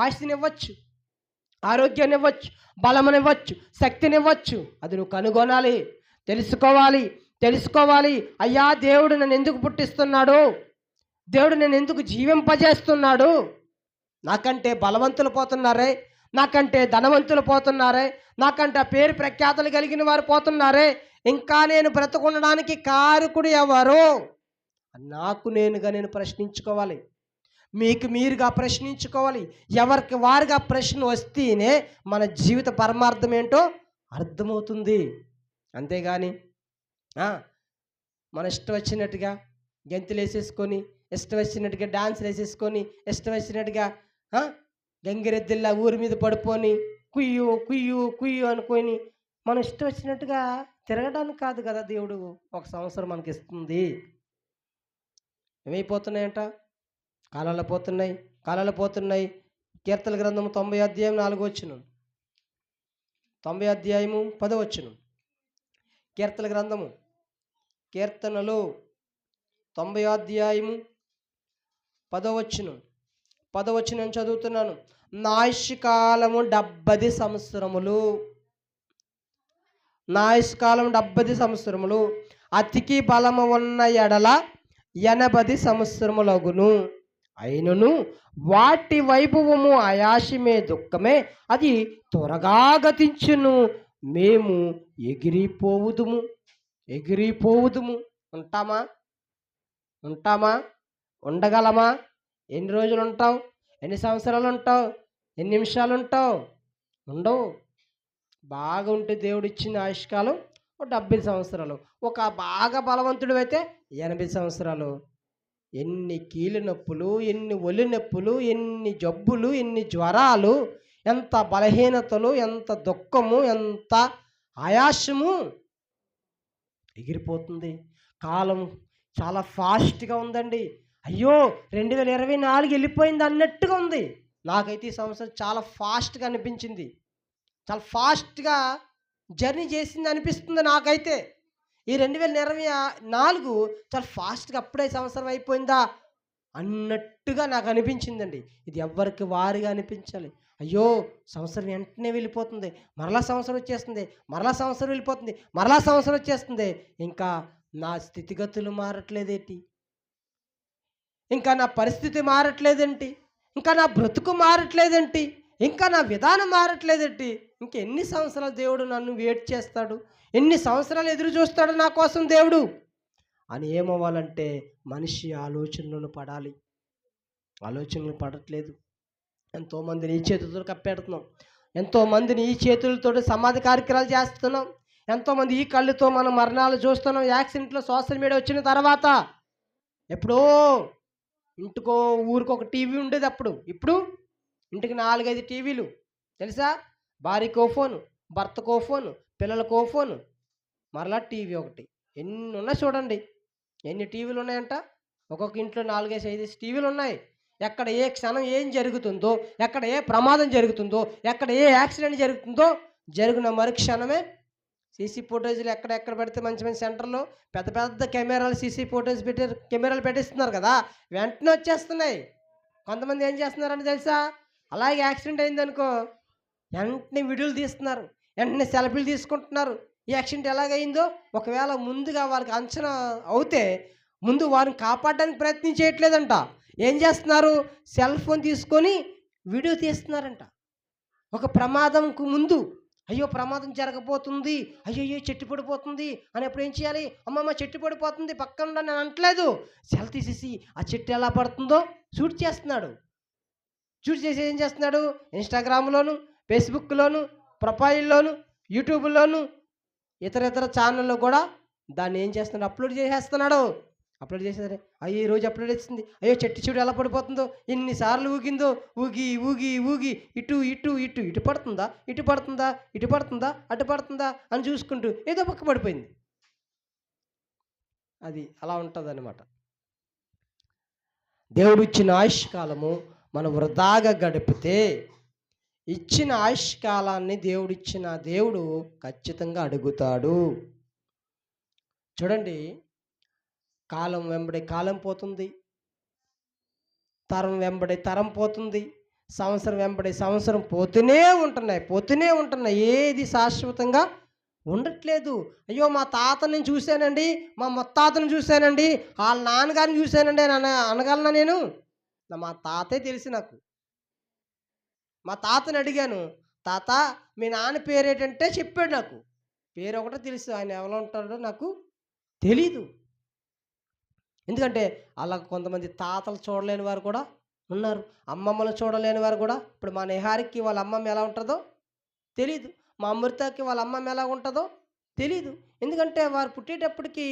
ఆశనివ్వచ్చు, ఆరోగ్యాన్ని ఇవ్వచ్చు, బలమునివ్వచ్చు, శక్తినివ్వచ్చు. అది నువ్వు కనుగొనాలి, తెలుసుకోవాలి. అయ్యా, దేవుడు నన్ను ఎందుకు పుట్టిస్తున్నాడు? దేవుడు నన్ను ఎందుకు జీవింపజేస్తున్నాడు? నాకంటే బలవంతులు పోతున్నారే, నాకంటే ధనవంతులు పోతున్నారే, నాకంటే పేరు ప్రఖ్యాతలు కలిగిన వారు పోతున్నారే, ఇంకా నేను బ్రతుకుండడానికి కారకుడు ఎవరు? నాకు నేను ప్రశ్నించుకోవాలి, మీకు మీరుగా ప్రశ్నించుకోవాలి. ఎవరికి వారుగా ప్రశ్న వస్తేనే మన జీవిత పరమార్థం ఏంటో అర్థమవుతుంది. అంతేగాని మన ఇష్టం వచ్చినట్టుగా గెంతులు వేసేసుకొని, ఇష్టం వచ్చినట్టుగా డాన్సులు వేసేసుకొని, ఇష్టం వచ్చినట్టుగా గంగిరెద్దుల్లా ఊరి మీద పడిపోని కుయ్యు కుయ్యు కుయ్యు అనుకొని మనం ఇష్టం వచ్చినట్టుగా తిరగడానికి కాదు కదా దేవుడు ఒక సంవత్సరం మనకి ఇస్తుంది. ఏమైపోతున్నాయంట? కాలాలు పోతున్నాయి. కీర్తన గ్రంథము 90 అధ్యాయం 4వ వచనం, 90 అధ్యాయము 10వ వచనం. కీర్తనలు 90 అధ్యాయము 10వ వచనం చదువుతున్నాను. నా ఆయుష్కాలము 70 సంవత్సరములు. నా ఆయుష్కాలం 70 సంవత్సరములు. అతికి బలము ఉన్న ఎడల 80 సంవత్సరములగును. అయినను వాటి వైభవము ఆయాసమే, దుఃఖమే, అది త్వరగా గతించును. మేము ఎగిరిపోవుదుము. ఉంటామా? ఉండగలమా? ఎన్ని రోజులు ఉంటాం? ఎన్ని సంవత్సరాలు ఉంటావు? ఎన్ని నిమిషాలు ఉంటావు? ఉండవు. బాగా ఉంటే దేవుడు ఇచ్చిన ఆయుష్కాలం 70 సంవత్సరాలు. ఒక బాగా బలవంతుడు అయితే 80 సంవత్సరాలు. ఎన్ని కీలు నొప్పులు, ఎన్ని ఒళ్ళు నొప్పులు, ఎన్ని జబ్బులు, ఎన్ని జ్వరాలు, ఎంత బలహీనతలు, ఎంత దుఃఖము, ఎంత ఆయాసము. ఎగిరిపోతుంది. కాలం చాలా ఫాస్ట్గా ఉందండి. అయ్యో 2024 వెళ్ళిపోయింది అన్నట్టుగా ఉంది. నాకైతే ఈ సంవత్సరం చాలా ఫాస్ట్గా అనిపించింది, చాలా ఫాస్ట్గా జర్నీ చేసింది అనిపిస్తుంది నాకైతే. ఈ 2024 చాలా ఫాస్ట్గా అప్పుడే సంవత్సరం అయిపోయిందా అన్నట్టుగా నాకు అనిపించిందండి. ఇది ఎవరికి వారిగా అనిపించాలి. అయ్యో సంవత్సరం వెంటనే వెళ్ళిపోతుంది, మరలా సంవత్సరం వచ్చేస్తుంది, మరలా సంవత్సరం వెళ్ళిపోతుంది, మరలా సంవత్సరం వచ్చేస్తుంది. ఇంకా నా స్థితిగతులు మారట్లేదేంటి? ఇంకా నా పరిస్థితి మారట్లేదేంటి? ఇంకా నా బ్రతుకు మారట్లేదేంటి? ఇంకా నా విధానం మారట్లేదేంటి? ఇంకెన్ని సంవత్సరాలు దేవుడు నన్ను వెయిట్ చేస్తాడు? ఎన్ని సంవత్సరాలు ఎదురు చూస్తాడు నా కోసం దేవుడు అని ఏమవ్వాలంటే మనిషి ఆలోచనలను పడాలి. ఆలోచనలు పడట్లేదు. ఎంతోమందిని ఈ చేతులతో కప్పెడుతున్నాం, ఎంతోమందిని ఈ చేతులతో సమాధి కార్యక్రమాలు చేస్తున్నాం, ఎంతోమంది ఈ కళ్ళుతో మనం మరణాలు చూస్తున్నాం యాక్సిడెంట్లో సోషల్ మీడియా వచ్చిన తర్వాత. ఎప్పుడో ఇంటికో ఊరికో ఒక టీవీ ఉండేది అప్పుడు. ఇప్పుడు ఇంటికి 4, 5 టీవీలు తెలుసా? భార్యకో ఫోను, భర్తకో ఫోను, పిల్లలకో ఫోను, మరలా టీవీ ఒకటి. ఎన్ని ఉన్నాయి చూడండి. ఎన్ని టీవీలు ఉన్నాయంట? ఒక్కొక్క ఇంట్లో 4, 5 టీవీలు ఉన్నాయి. ఎక్కడ ఏ క్షణం ఏం జరుగుతుందో, ఎక్కడ ఏ ప్రమాదం జరుగుతుందో, ఎక్కడ ఏ యాక్సిడెంట్ జరుగుతుందో జరిగిన మరుక్షణమే సీసీ ఫుటేజ్‌లు ఎక్కడెక్కడ పెడితే మంచి మంచి సెంటర్‌లో పెద్ద పెద్ద కెమెరాలు సీసీ ఫుటేజ్ కెమెరాలు పెట్టిస్తున్నారు కదా! వెంటనే వచ్చేస్తున్నాయి. కొంతమంది ఏం చేస్తున్నారంటే తెలుసా? అలాగే యాక్సిడెంట్ అయిందనుకో, వెంటనే వీడియోలు తీస్తున్నారు. వెంటనే సెల్ఫీలు తీసుకుంటున్నారు. ఈ యాక్సిడెంట్ ఎలాగయిందో ఒకవేళ ముందుగా వాళ్ళకి అంచనా అవుతే ముందు వారిని కాపాడడానికి ప్రయత్నం చేయట్లేదంట. ఏం చేస్తున్నారు? సెల్ ఫోన్ తీసుకొని వీడియో తీస్తున్నారంట. ఒక ప్రమాదంకు ముందు అయ్యో ప్రమాదం జరగబోతుంది, అయ్యయ్యో చెట్టు పడిపోతుంది అనేప్పుడు ఏం చేయాలి? అమ్మమ్మ చెట్టు పడిపోతుంది పక్కన ఉండండి అని అనట్లేదు. సెల్ తీసేసి ఆ చెట్టు ఎలా పడుతుందో షూట్ చేస్తున్నాడు. షూట్ చేసి ఏం చేస్తున్నాడు? ఇన్స్టాగ్రామ్‌లోను, ఫేస్‌బుక్‌లోను, ప్రొఫైల్‌లోను, యూట్యూబ్‌లోను, ఇతర ఛానల్లో కూడా దాన్ని ఏం చేస్తున్నాడు? అప్లోడ్ చేసేస్తున్నాడు. అప్లోడ్ చేసేసరి అయ్యో ఈరోజు అప్లోడ్ వచ్చింది, అయ్యో చెట్టు చూడు ఎలా పడిపోతుందో, ఎన్నిసార్లు ఊగిందో, ఊగి ఊగి ఊగి ఇటు ఇటు ఇటు ఇటు పడుతుందా, ఇటు పడుతుందా, ఇటు పడుతుందా, అటు పడుతుందా అని చూసుకుంటూ ఏదో పక్క పడిపోయింది. అది అలా ఉంటుందన్నమాట. దేవుడు ఇచ్చిన ఆయుష్కాలము మనం వృధాగా గడిపితే ఇచ్చిన ఆయుష్కాలాన్ని దేవుడు ఖచ్చితంగా అడుగుతాడు. చూడండి, కాలం వెంబడి కాలం పోతుంది, తరం వెంబడి తరం పోతుంది, సంవత్సరం వెంబడి సంవత్సరం పోతూనే ఉంటున్నాయి. ఏది శాశ్వతంగా ఉండట్లేదు. అయ్యో మా తాతని చూశానండి, మా ముత్తాతను చూశానండి, వాళ్ళ నాన్నగారిని చూశానండి అని అనగలనా నేను? మా తాతే తెలిసి నాకు. మా తాతని అడిగాను, తాత మీ నాన్న పేరేంటంటే చెప్పాడు నాకు. పేరు ఒకటే తెలుసు, ఆయన ఎవరు ఉంటాడో నాకు తెలీదు. ఎందుకంటే అలా కొంతమంది తాతలు చూడలేని వారు కూడా ఉన్నారు, అమ్మమ్మలు చూడలేని వారు కూడా. ఇప్పుడు మా నిహారికి వాళ్ళ అమ్మమ్మ ఎలా ఉంటుందో తెలీదు, మా అమృతకి వాళ్ళ అమ్మమ్మ ఎలా ఉంటుందో తెలీదు. ఎందుకంటే వారు పుట్టేటప్పటికి,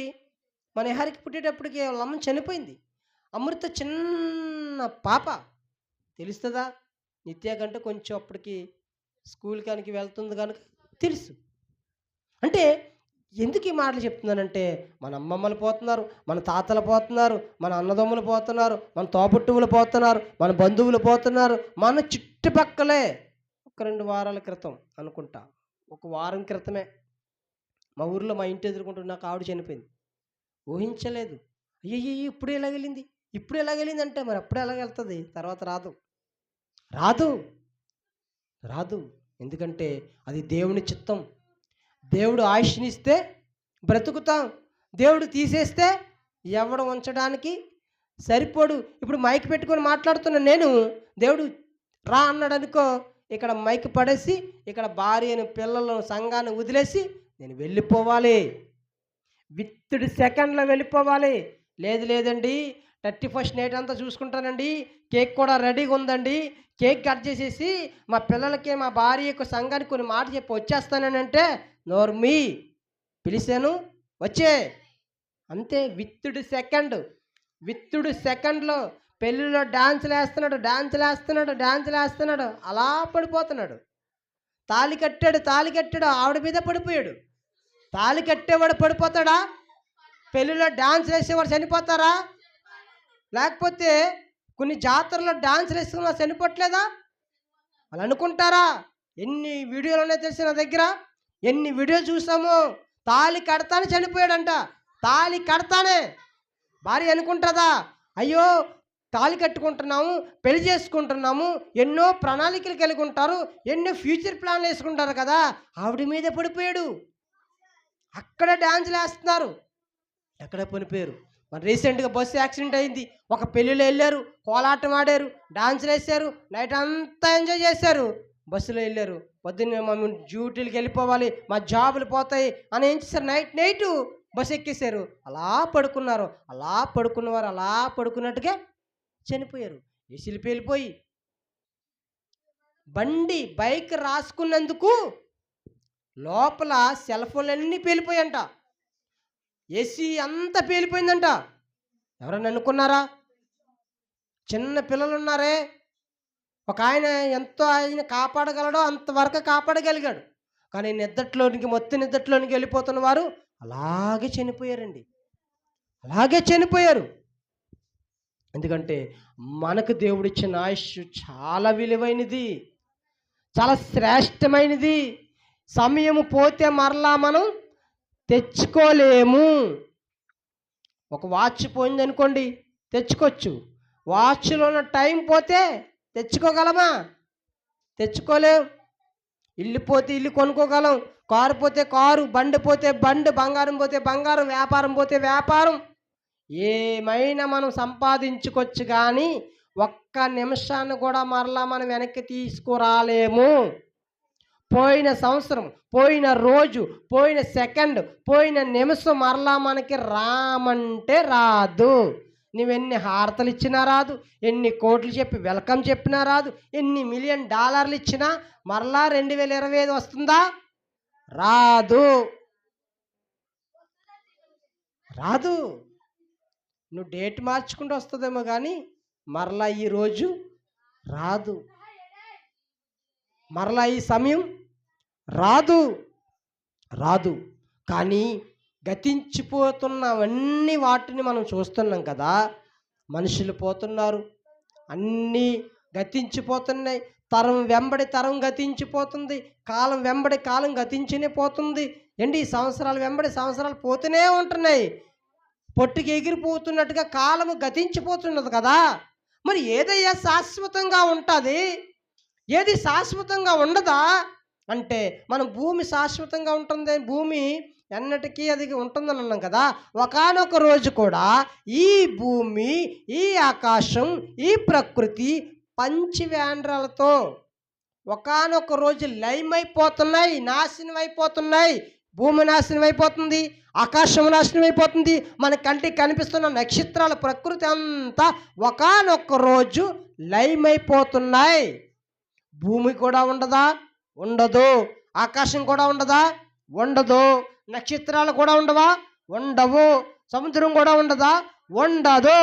మా నిహారికి పుట్టేటప్పటికి వాళ్ళ అమ్మ చనిపోయింది. అమృత చిన్న పాప, తెలుస్తుందా? నిత్య కంటే కొంచెం అప్పటికి స్కూల్ కనుక వెళ్తుంది కనుక తెలుసు. అంటే ఎందుకు ఈ మాటలు చెప్తున్నానంటే, మన అమ్మమ్మలు పోతున్నారు, మన తాతలు పోతున్నారు, మన అన్నదమ్ములు పోతున్నారు, మన తోబుట్టువులు పోతున్నారు, మన బంధువులు పోతున్నారు. మన చుట్టుపక్కలే ఒక 2 వారాల క్రితం అనుకుంటా, ఒక వారం క్రితమే మా ఊర్లో మా ఇంటి ఎదుర్కొంటున్న నాకు ఆవిడ చనిపోయింది. ఊహించలేదు. అయ్యయ్యో ఇప్పుడు ఎలాగెళ్ళింది అంటే మరి అప్పుడే ఎలాగెళ్తుంది? తర్వాత రాదు. రాదు. ఎందుకంటే అది దేవుని చిత్తం. దేవుడు ఆయుష్నిస్తే బ్రతుకుతాం, దేవుడు తీసేస్తే ఎవడు ఉంచడానికి సరిపోడు. ఇప్పుడు మైక్ పెట్టుకొని మాట్లాడుతున్న నేను, దేవుడు రా అన్నాడు అనుకో, ఇక్కడ మైక్ పడేసి ఇక్కడ భార్యను పిల్లలను సంఘాన్ని వదిలేసి నేను వెళ్ళిపోవాలి. విత్తుడి సెకండ్లో వెళ్ళిపోవాలి. లేదండి 31st నైట్ అంతా చూసుకుంటానండి, కేక్ కూడా రెడీగా ఉందండి, కేక్ కట్ చేసేసి మా పిల్లలకి మా భార్యకు సంఘానికి కొన్ని మాట చెప్పి వచ్చేస్తానంటే నోర్మీ, పిలిచాను వచ్చే అంతే. విత్తుడు సెకండ్లో పెళ్ళిలో డాన్సులు వేస్తున్నాడు, అలా పడిపోతున్నాడు. తాళి కట్టాడు, ఆవిడ మీద పడిపోయాడు. తాళి కట్టేవాడు పడిపోతాడా? పెళ్ళిలో డాన్స్ వేసేవాడు చనిపోతారా? లేకపోతే కొన్ని జాతరలో డాన్సులు వేసుకున్న వాళ్ళు చనిపోవట్లేదా? వాళ్ళు అనుకుంటారా? ఎన్ని వీడియోలు ఉన్నాయో తెలిసి నా దగ్గర, ఎన్ని వీడియోలు చూసాము. తాళి కడతానే చనిపోయాడంట. తాళి కడతానే భార్య అనుకుంటుందా? అయ్యో తాళి కట్టుకుంటున్నాము, పెళ్లి చేసుకుంటున్నాము, ఎన్నో ప్రణాళికలు కలిగి ఉంటారు, ఎన్నో ఫ్యూచర్ ప్లాన్లు వేసుకుంటారు కదా, ఆవిడ మీద పడిపోయాడు. అక్కడ డాన్సులు వేస్తున్నారు, ఎక్కడ పడిపోయారు. మరి రీసెంట్గా బస్సు యాక్సిడెంట్ అయింది. ఒక పెళ్ళిలో వెళ్ళారు, కోలాటం ఆడారు, డాన్సులు వేసారు, నైట్ అంతా ఎంజాయ్ చేశారు, బస్సులో వెళ్ళారు. పొద్దున్నే మేము డ్యూటీలకు వెళ్ళిపోవాలి, మా జాబులు పోతాయి అని ఏం చేశారు? నైట్ బస్సు ఎక్కేశారు. అలా పడుకున్నవారు అలా పడుకున్నట్టుగా చనిపోయారు. ఏసీలు పేలిపోయి, బైక్ రాసుకున్నందుకు లోపల సెల్ ఫోన్లన్నీ పేలిపోయంట, ఏసీ అంతా పేలిపోయిందంట. ఎవరన్నా అనుకున్నారా? చిన్న పిల్లలు ఉన్నారే, ఒక ఆయన ఎంతో ఆయన కాపాడగలడో అంతవరకు కాపాడగలిగాడు. కానీ మొత్తం నిద్దట్లోనికి వెళ్ళిపోతున్న వారు అలాగే చనిపోయారండి. అలాగే చనిపోయారు. ఎందుకంటే మనకు దేవుడిచ్చిన ఆయుష్ చాలా విలువైనది, చాలా శ్రేష్టమైనది. సమయము పోతే మరలా మనం తెచ్చుకోలేము. ఒక వాచ్ పోయింది అనుకోండి, తెచ్చుకోవచ్చు. వాచ్లో ఉన్న టైం పోతే తెచ్చుకోగలమా? తెచ్చుకోలేం. ఇల్లు పోతే ఇల్లు కొనుక్కోగలం, కారు పోతే కారు, బండి పోతే బండి, బంగారం పోతే బంగారం, వ్యాపారం పోతే వ్యాపారం, ఏమైనా మనం సంపాదించుకోవచ్చు. కానీ ఒక్క నిమిషాన్ని కూడా మరలా మనం వెనక్కి తీసుకురాలేము. పోయిన సంవత్సరం, పోయిన రోజు, పోయిన సెకండ్, పోయిన నిమిషం మరలా మనకి రామంటే రాదు. నువ్వెన్ని హారతలు ఇచ్చినా రాదు, ఎన్ని కోట్లు చెప్పి వెల్కమ్ చెప్పినా రాదు, ఎన్ని $1,000,000 ఇచ్చినా మరలా 2025 వస్తుందా? రాదు, రాదు. నువ్వు డేట్ మార్చుకుంటూ వస్తుందేమో కానీ మరలా ఈ రోజు రాదు, మరలా ఈ సమయం రాదు, రాదు. కానీ గతించిపోతున్నవన్నీ వాటిని మనం చూస్తున్నాం కదా. మనుషులు పోతున్నారు, అన్నీ గతించిపోతున్నాయి. తరం వెంబడి తరం గతించిపోతుంది, కాలం వెంబడి కాలం గతించినే పోతుంది. ఏంటి, సంవత్సరాలు వెంబడి సంవత్సరాలు పోతూనే ఉంటున్నాయి. పొట్టుకి ఎగిరిపోతున్నట్టుగా కాలము గతించిపోతున్నది కదా. మరి ఏదయ్యా శాశ్వతంగా ఉంటుంది, ఏది శాశ్వతంగా ఉండదా అంటే మనం భూమి శాశ్వతంగా ఉంటుంది, భూమి ఎన్నటికీ అది ఉంటుందని అన్నాం కదా. ఒకానొక రోజు కూడా ఈ భూమి, ఈ ఆకాశం, ఈ ప్రకృతి పంచవేంద్రాలతో ఒకానొక రోజు లయమైపోతున్నాయి, నాశనం అయిపోతున్నాయి. భూమి నాశనం అయిపోతుంది, ఆకాశం నాశనం అయిపోతుంది, మన కంటికి కనిపిస్తున్న నక్షత్రాల ప్రకృతి అంతా ఒకానొక రోజు లయమైపోతున్నాయి. భూమి కూడా ఉండదా? ఉండదు. ఆకాశం కూడా ఉండదా? ఉండదు. నక్షత్రాలు కూడా ఉండవా? ఉండవు. సముద్రం కూడా ఉండదా? ఉండదు.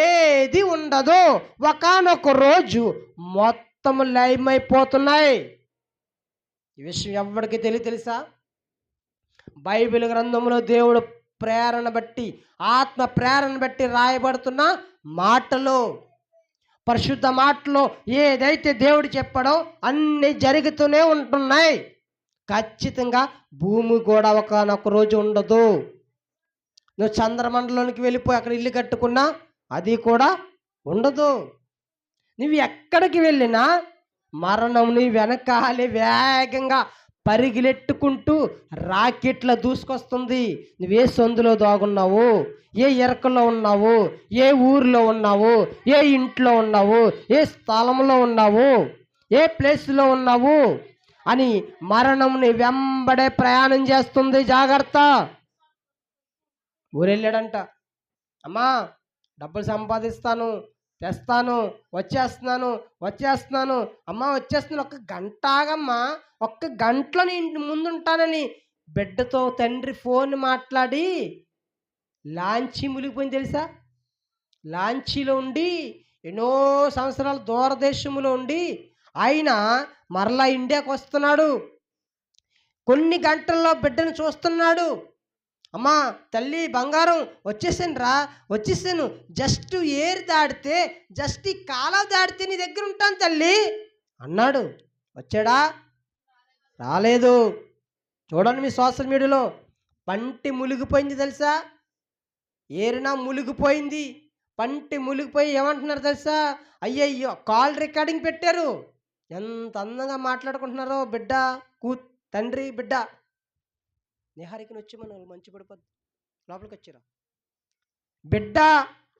ఏది ఉండదు. ఒకానొక రోజు మొత్తం లయమైపోతున్నాయి. ఈ విషయం ఎవరికి తెలుసా? బైబిల్ గ్రంథంలో దేవుడు ప్రేరణ బట్టి, ఆత్మ ప్రేరణ బట్టి రాయబడుతున్న మాటలు, పరిశుద్ధ మాటలో ఏదైతే దేవుడు చెప్పాడో అన్నీ జరుగుతూనే ఉంటున్నాయి. ఖచ్చితంగా భూమి కూడా ఒకానొక రోజు ఉండదు. నువ్వు చంద్రమండలంలోనికి వెళ్ళిపోయి అక్కడ ఇల్లు కట్టుకున్నా అది కూడా ఉండదు. నువ్వు ఎక్కడికి వెళ్ళినా మరణం నీ వెనకాలే వేగంగా పరిగెట్టుకుంటూ రాకెట్ల దూసుకొస్తుంది. నువ్వే సందులో దాగున్నావు, ఏ ఎరకలో ఉన్నావు, ఏ ఊరిలో ఉన్నావు, ఏ ఇంట్లో ఉన్నావు, ఏ స్థలంలో ఉన్నావు, ఏ ప్లేస్లో ఉన్నావు అని మరణం నీ వెంబడే ప్రయాణం చేస్తుంది. జాగ్రత్త. ఊరెళ్ళాడంట, అమ్మా డబ్బులు సంపాదిస్తాను, తెస్తాను, వచ్చేస్తున్నాను, అమ్మా వచ్చేస్తున్నాను, ఒక్క గంట ఆగమ్మా, ఒక్క గంటలో నీ ఇంటి ముందుంటానని బిడ్డతో తండ్రి ఫోన్ మాట్లాడి లాంచీ మునిగిపోయింది తెలుసా. లాంచీలో ఉండి ఎన్నో సంవత్సరాలు దూరదేశంలో ఉండి ఆయన మరలా ఇండియాకు వస్తున్నాడు. కొన్ని గంటల్లో బిడ్డను చూస్తున్నాడు. అమ్మా తల్లి బంగారం వచ్చేసాను, జస్ట్ ఏరు దాడితే, జస్ట్ ఈ కాలా దాడితే నీ దగ్గర ఉంటాను తల్లి అన్నాడు. వచ్చాడా? రాలేదు. చూడండి మీ సోషల్ మీడియాలో పంటి మునిగిపోయింది తెలుసా. ఏరినా మునిగిపోయింది, పంటి మునిగిపోయి ఏమంటున్నారు తెలుసా? అయ్యయ్యో కాల్ రికార్డింగ్ పెట్టారు. ఎంత అందంగా మాట్లాడుకుంటున్నారో బిడ్డ తండ్రి బిడ్డ. నిహారికని వచ్చి మన మంచి పడిపోద్ది, లోపలికి వచ్చారా బిడ్డ.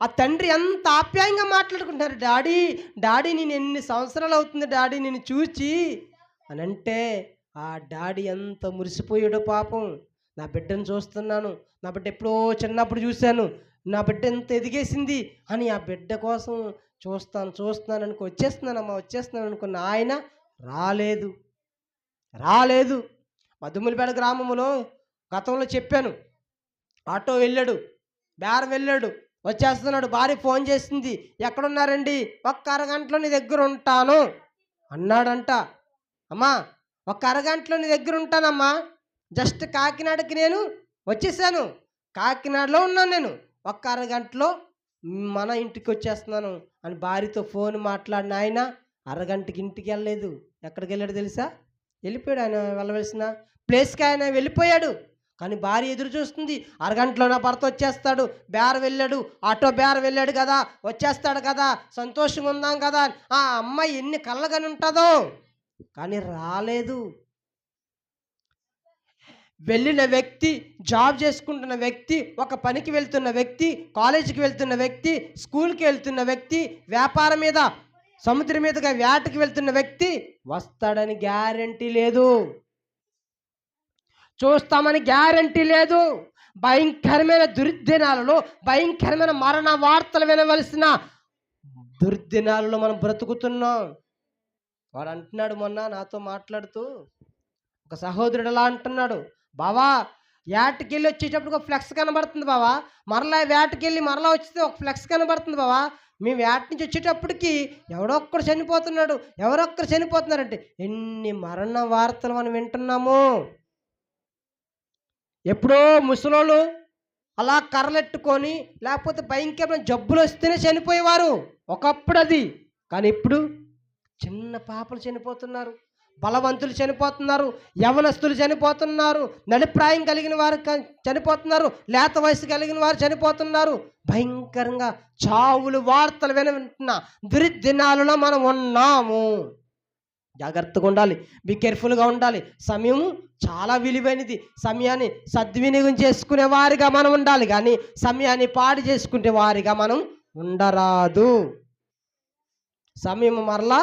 ఆ తండ్రి ఎంత ఆప్యాయంగా మాట్లాడుకుంటున్నారు. డాడీ నేను ఎన్ని సంవత్సరాలు అవుతుంది డాడీ నేను చూచి అని అంటే, ఆ డాడీ ఎంత మురిసిపోయాడో పాపం. నా బిడ్డను చూస్తున్నాను, నా బిడ్డ ఎప్పుడో చిన్నప్పుడు చూశాను, నా బిడ్డ ఎంత ఎదిగేసింది అని ఆ బిడ్డ కోసం చూస్తున్నాను అనుకో, వచ్చేస్తున్నాను అనుకున్న ఆయన రాలేదు. మధుములపేట గ్రామంలో గతంలో చెప్పాను. ఆటో వెళ్ళాడు, బేరం వెళ్ళాడు, వచ్చేస్తున్నాడు. భార్య ఫోన్ చేసింది, ఎక్కడున్నారండి? ఒక్క అరగంటలో నీ దగ్గర ఉంటాను అన్నాడంట. అమ్మా, ఒక్క అరగంటలో నీ దగ్గర ఉంటానమ్మా, జస్ట్ కాకినాడకి నేను వచ్చేసాను, కాకినాడలో ఉన్నాను నేను, ఒక్క అరగంటలో మన ఇంటికి వచ్చేస్తున్నాను అని భార్యతో ఫోన్ మాట్లాడిన ఆయన అరగంటకి ఇంటికి వెళ్ళలేదు. ఎక్కడికి వెళ్ళాడు తెలుసా? వెళ్ళిపోయాడు. ఆయన వెళ్ళవలసిన ప్లేస్కి ఆయన వెళ్ళిపోయాడు. కానీ భార్య ఎదురు చూస్తుంది, అరగంటలో నా భర్త వచ్చేస్తాడు, బేర వెళ్ళాడు, ఆటో బేర వెళ్ళాడు కదా, వచ్చేస్తాడు కదా, సంతోషంగా ఉందాం కదా. ఆ అమ్మాయి ఎన్ని కళ్ళగాని ఉంటుందో, కానీ రాలేదు. వెళ్ళిన వ్యక్తి, జాబ్ చేసుకుంటున్న వ్యక్తి, ఒక పనికి వెళ్తున్న వ్యక్తి, కాలేజీకి వెళ్తున్న వ్యక్తి, స్కూల్కి వెళ్తున్న వ్యక్తి, వ్యాపారం మీద సముద్రం మీదుగా వేటకి వెళ్తున్న వ్యక్తి వస్తాడని గ్యారంటీ లేదు, చూస్తామని గ్యారంటీ లేదు. భయంకరమైన దుర్దినాలలో, భయంకరమైన మరణ వార్తలు వినవలసిన దుర్దినాలలో మనం బ్రతుకుతున్నాం. వాడు అంటున్నాడు, మొన్న నాతో మాట్లాడుతూ ఒక సహోదరుడు అలా అంటున్నాడు, బావా వేటకెళ్ళి వచ్చేటప్పుడు ఒక ఫ్లెక్స్ కనబడుతుంది బావా, మరలా వేటకెళ్ళి మరలా వచ్చితే ఒక ఫ్లెక్స్ కనబడుతుంది బావా, మేము వేట నుంచి వచ్చేటప్పటికి ఎవరొక్కరు చనిపోతున్నాడు, ఎవరొక్కరు చనిపోతున్నారంటే ఎన్ని మరణ వార్తలు మనం వింటున్నాము. ఎప్పుడో ముసలోళ్ళు అలా కర్రలెట్టుకొని, లేకపోతే భయంకరమైన జబ్బులు వస్తేనే చనిపోయేవారు ఒకప్పుడు అది. కానీ ఇప్పుడు చిన్న పాపలు చనిపోతున్నారు, బలవంతులు చనిపోతున్నారు, యవనస్తులు చనిపోతున్నారు, నడిప్రాయం కలిగిన వారు చనిపోతున్నారు, లేత వయసు కలిగిన వారు చనిపోతున్నారు. భయంకరంగా చావులు వార్తలు వింటున్న దుర్దినాలలో మనం ఉన్నాము. జాగ్రత్తగా ఉండాలి, బీ కేర్ఫుల్గా ఉండాలి. సమయం చాలా విలువైనది. సమయాన్ని సద్వినియోగం చేసుకునే వారిగా మనం ఉండాలి, కానీ సమయాన్ని పాడు చేసుకునే వారిగా మనం ఉండరాదు. సమయం మరలా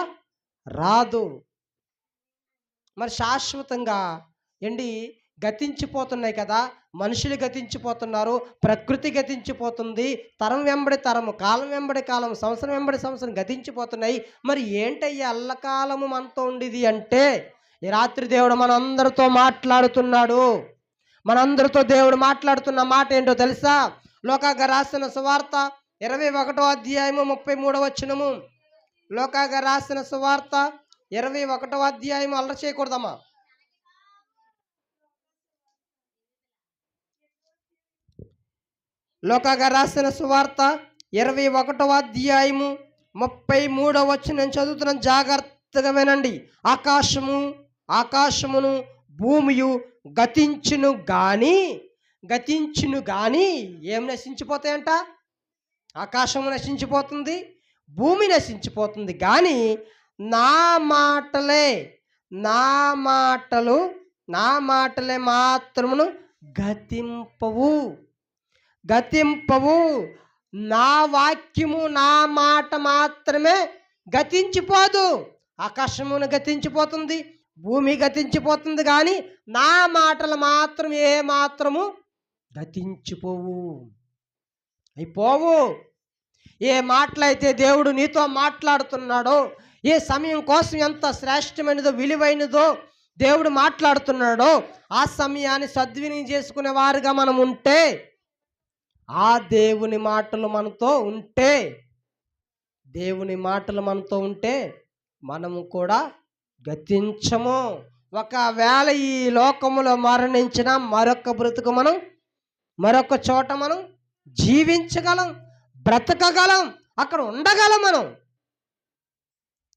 రాదు. మరి శాశ్వతంగా గతించిపోతున్నాయి కదా, మనుషులు గతించిపోతున్నారు, ప్రకృతి గతించిపోతుంది, తరం వెంబడి తరము, కాలం వెంబడి కాలం, సంవత్సరం వెంబడి సంవత్సరం గతించిపోతున్నాయి. మరి ఏంటయ్యా అల్లకాలము మనతో ఉండేది అంటే, ఈ రాత్రి దేవుడు మనందరితో మాట్లాడుతున్నాడు. మనందరితో దేవుడు మాట్లాడుతున్న మాట ఏంటో తెలుసా? లోకాగా రాసిన సువార్త 21వ అధ్యాయము 33వ వచనము. లోకాగా రాసిన సువార్త 21వ అధ్యాయము. అల్లరి చేయకూడదమ్మా. లోకాగా రాసిన సువార్త 21వ అధ్యాయము 33వ వచనం నేను చదువుతున్నాను, జాగ్రత్తగా వినండి. ఆకాశమును భూమియు గతించును గాని ఏం నశించిపోతాయంట? ఆకాశము నశించిపోతుంది, భూమి నశించిపోతుంది, కానీ నా మాటలే మాత్రమును గతింపవు. నా వాక్యము, నా మాట మాత్రమే గతించిపోదు. ఆకాశమును గతించిపోతుంది, భూమి గతించిపోతుంది, కానీ నా మాటలు మాత్రం ఏ మాత్రము గతించిపోవు, అయిపోవు. ఏ మాటలైతే దేవుడు నీతో మాట్లాడుతున్నాడో, ఏ సమయం కోసం ఎంత శ్రేష్టమైనదో విలువైనదో దేవుడు మాట్లాడుతున్నాడో, ఆ సమయాన్ని సద్వినియోగం చేసుకునే వారుగా మనం ఉంటే, ఆ దేవుని మాటలు మనతో ఉంటే మనము కూడా గతించము. ఒకవేళ ఈ లోకములో మరణించిన మరొక బ్రతుకు మనం మరొక చోట మనం జీవించగలం, బ్రతకగలం, అక్కడ ఉండగలం మనం.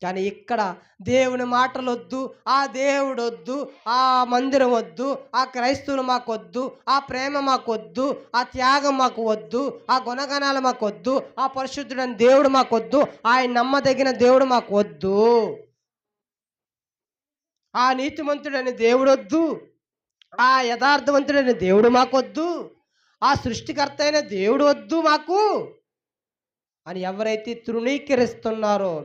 కానీ ఇక్కడ దేవుని మాటలు వద్దు, ఆ దేవుడు వద్దు, ఆ మందిరం వద్దు, ఆ క్రైస్తవులు మాకు వద్దు, ఆ ప్రేమ మాకు వద్దు, ఆ త్యాగం మాకు వద్దు, ఆ గుణగణాలు మాకు వద్దు, ఆ పరిశుద్ధుడైన దేవుడు మాకు వద్దు, ఆయన నమ్మదగిన దేవుడు మాకు వద్దు, ఆ నీతిమంతుడైన దేవుడు వద్దు, ఆ యథార్థవంతుడైన దేవుడు మాకొద్దు, ఆ సృష్టికర్త అయిన దేవుడు వద్దు మాకు అని ఎవరైతే తృణీకరిస్తున్నారో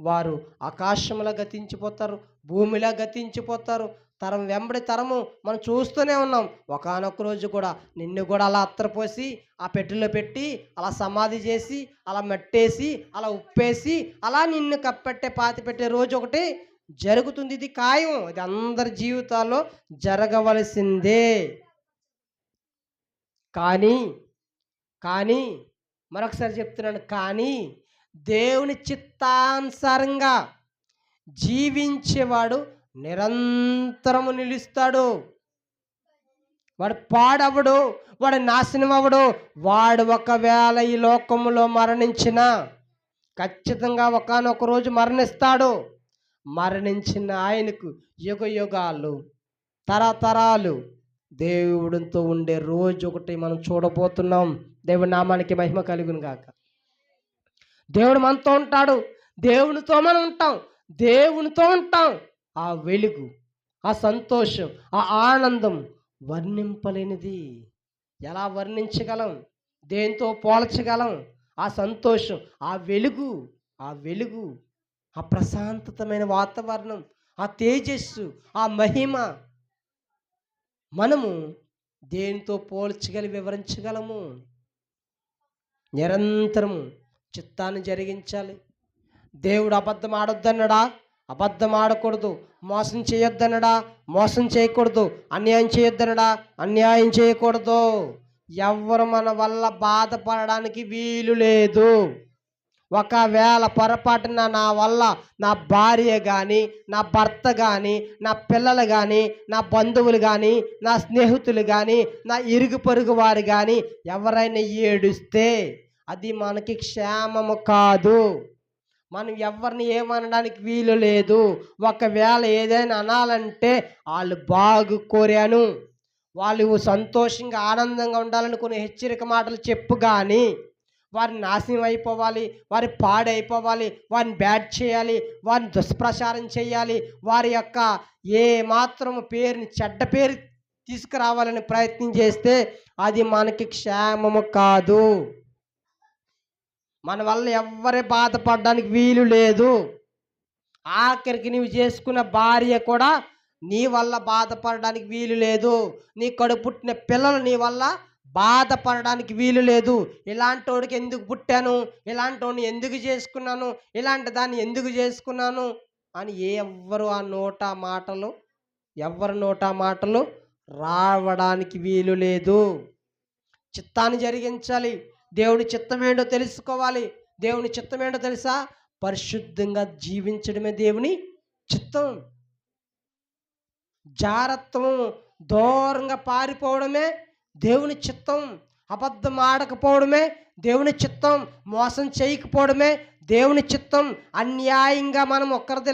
వారు ఆకాశంలో గతించిపోతారు, భూమిలో గతించిపోతారు, తరం వెంబడి తరము మనం చూస్తూనే ఉన్నాం. ఒకానొక రోజు కూడా నిన్ను కూడా అలా అత్తరపోసి ఆ పెట్టెలో పెట్టి అలా సమాధి చేసి అలా మట్టేసి అలా ఉప్పేసి అలా నిన్ను కప్పెట్టే పాతి పెట్టే రోజు ఒకటి జరుగుతుంది. ఇది ఖాయం. ఇది అందరి జీవితాల్లో జరగవలసిందే. కానీ కానీ మరొకసారి చెప్తున్నాను, కానీ దేవుని చిత్తానుసారంగా జీవించేవాడు నిరంతరము నిలుస్తాడు. వాడు పాడవడు, వాడు నాశనం అవ్వడు. వాడు ఒకవేళ ఈ లోకములో మరణించిన ఖచ్చితంగా ఒకానొక రోజు మరణిస్తాడు. మరణించిన ఆయనకు యుగ యుగాలు తరతరాలు దేవుడితో ఉండే రోజు ఒకటి మనం చూడబోతున్నాం. దేవుడి నామానికి మహిమ కలుగును గాక. దేవుడు మనతో ఉంటాడు, దేవునితో మనం ఉంటాం, దేవునితో ఉంటాం. ఆ వెలుగు, ఆ సంతోషం, ఆ ఆనందం వర్ణింపలేనిది. ఎలా వర్ణించగలం? దేంతో పోల్చగలం? ఆ సంతోషం, ఆ వెలుగు, ఆ ప్రశాంతతమైన వాతావరణం, ఆ తేజస్సు, ఆ మహిమ మనము దేనితో పోల్చగలి వివరించగలము? నిరంతరము చిత్తాన్ని జరిగించాలి. దేవుడు అబద్ధం ఆడొద్దన్నాడా? అబద్ధం ఆడకూడదు. మోసం చేయొద్దన్నాడా? మోసం చేయకూడదు. అన్యాయం చేయొద్దన్నాడా? అన్యాయం చేయకూడదు. ఎవరు మన వల్ల బాధపడడానికి వీలు లేదు. ఒకవేళ పొరపాటున నా వల్ల నా భార్య కానీ, నా భర్త కానీ, నా పిల్లలు కానీ, నా బంధువులు కానీ, నా స్నేహితులు కానీ, నా ఇరుగు పొరుగు వారు కానీ ఎవరైనా ఏడుస్తే అది మనకి క్షేమము కాదు. మనం ఎవరిని ఏమనడానికి వీలు లేదు. ఒకవేళ ఏదైనా అనాలంటే వాళ్ళు బాగు కోరాను, వాళ్ళు సంతోషంగా ఆనందంగా ఉండాలని కొన్ని హెచ్చరిక మాటలు చెప్పు, కానీ వారిని నాశనం అయిపోవాలి, వారి పాడైపోవాలి, వారిని బ్యాడ్ చేయాలి, వారిని దుష్ప్రచారం చేయాలి, వారి యొక్క ఏ మాత్రము పేరుని చెడ్డ పేరు తీసుకురావాలని ప్రయత్నం చేస్తే అది మనకి క్షేమము కాదు. మన వల్ల ఎవ్వరి బాధపడడానికి వీలు లేదు. ఆఖరికి నీవు చేసుకున్న భార్య కూడా నీ వల్ల బాధపడడానికి వీలు లేదు. నీ కడుపు పుట్టిన పిల్లలు నీ వల్ల బాధపడడానికి వీలు లేదు. ఇలాంటి వాడికి ఎందుకు పుట్టాను, ఇలాంటి వాడిని ఎందుకు చేసుకున్నాను, ఇలాంటి దాన్ని ఎందుకు చేసుకున్నాను అని ఎవరు నోట మాటలు రావడానికి వీలు లేదు. చిత్తాన్ని జరిగించాలి. దేవుని చిత్తం ఏంటో తెలుసుకోవాలి. దేవుని చిత్తం ఏంటో తెలుసా? పరిశుద్ధంగా జీవించడమే దేవుని చిత్తం. జారత్వం, దూరంగా పారిపోవడమే దేవుని చిత్తం. అబద్ధం ఆడకపోవడమే దేవుని చిత్తం. మోసం చేయకపోవడమే దేవుని చిత్తం. అన్యాయంగా మనం ఒక్కరిది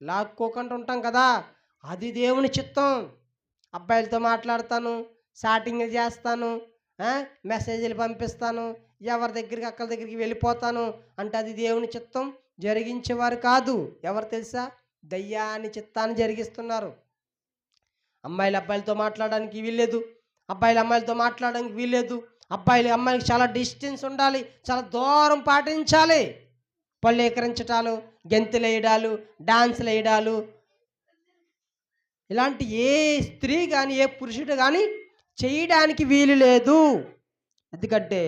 లాక్కోకుండా ఉంటాం కదా, అది దేవుని చిత్తం. అబ్బాయిలతో మాట్లాడతాను, చాటింగ్లు చేస్తాను, మెసేజ్లు పంపిస్తాను, ఎవరి దగ్గరికి అక్కడి దగ్గరికి వెళ్ళిపోతాను అంటే అది దేవుని చిత్తం జరిగించేవారు కాదు. ఎవరు తెలుసా? దయ్యాన్ని చిత్తాన్ని జరిగిస్తున్నారు. అమ్మాయిలు అబ్బాయిలతో మాట్లాడడానికి వీల్లేదు, అబ్బాయిలు అమ్మాయిలతో మాట్లాడడానికి వీల్లేదు. అమ్మాయిలకి చాలా డిస్టెన్స్ ఉండాలి, చాలా దూరం పాటించాలి. పళ్ళు ఎకరించటాలు, గెంతులు వేయడాలు, డాన్సులు వేయడాలు, ఇలాంటి ఏ స్త్రీ కానీ ఏ పురుషుడు కానీ చేయడానికి వీలు లేదు. ఎందుకంటే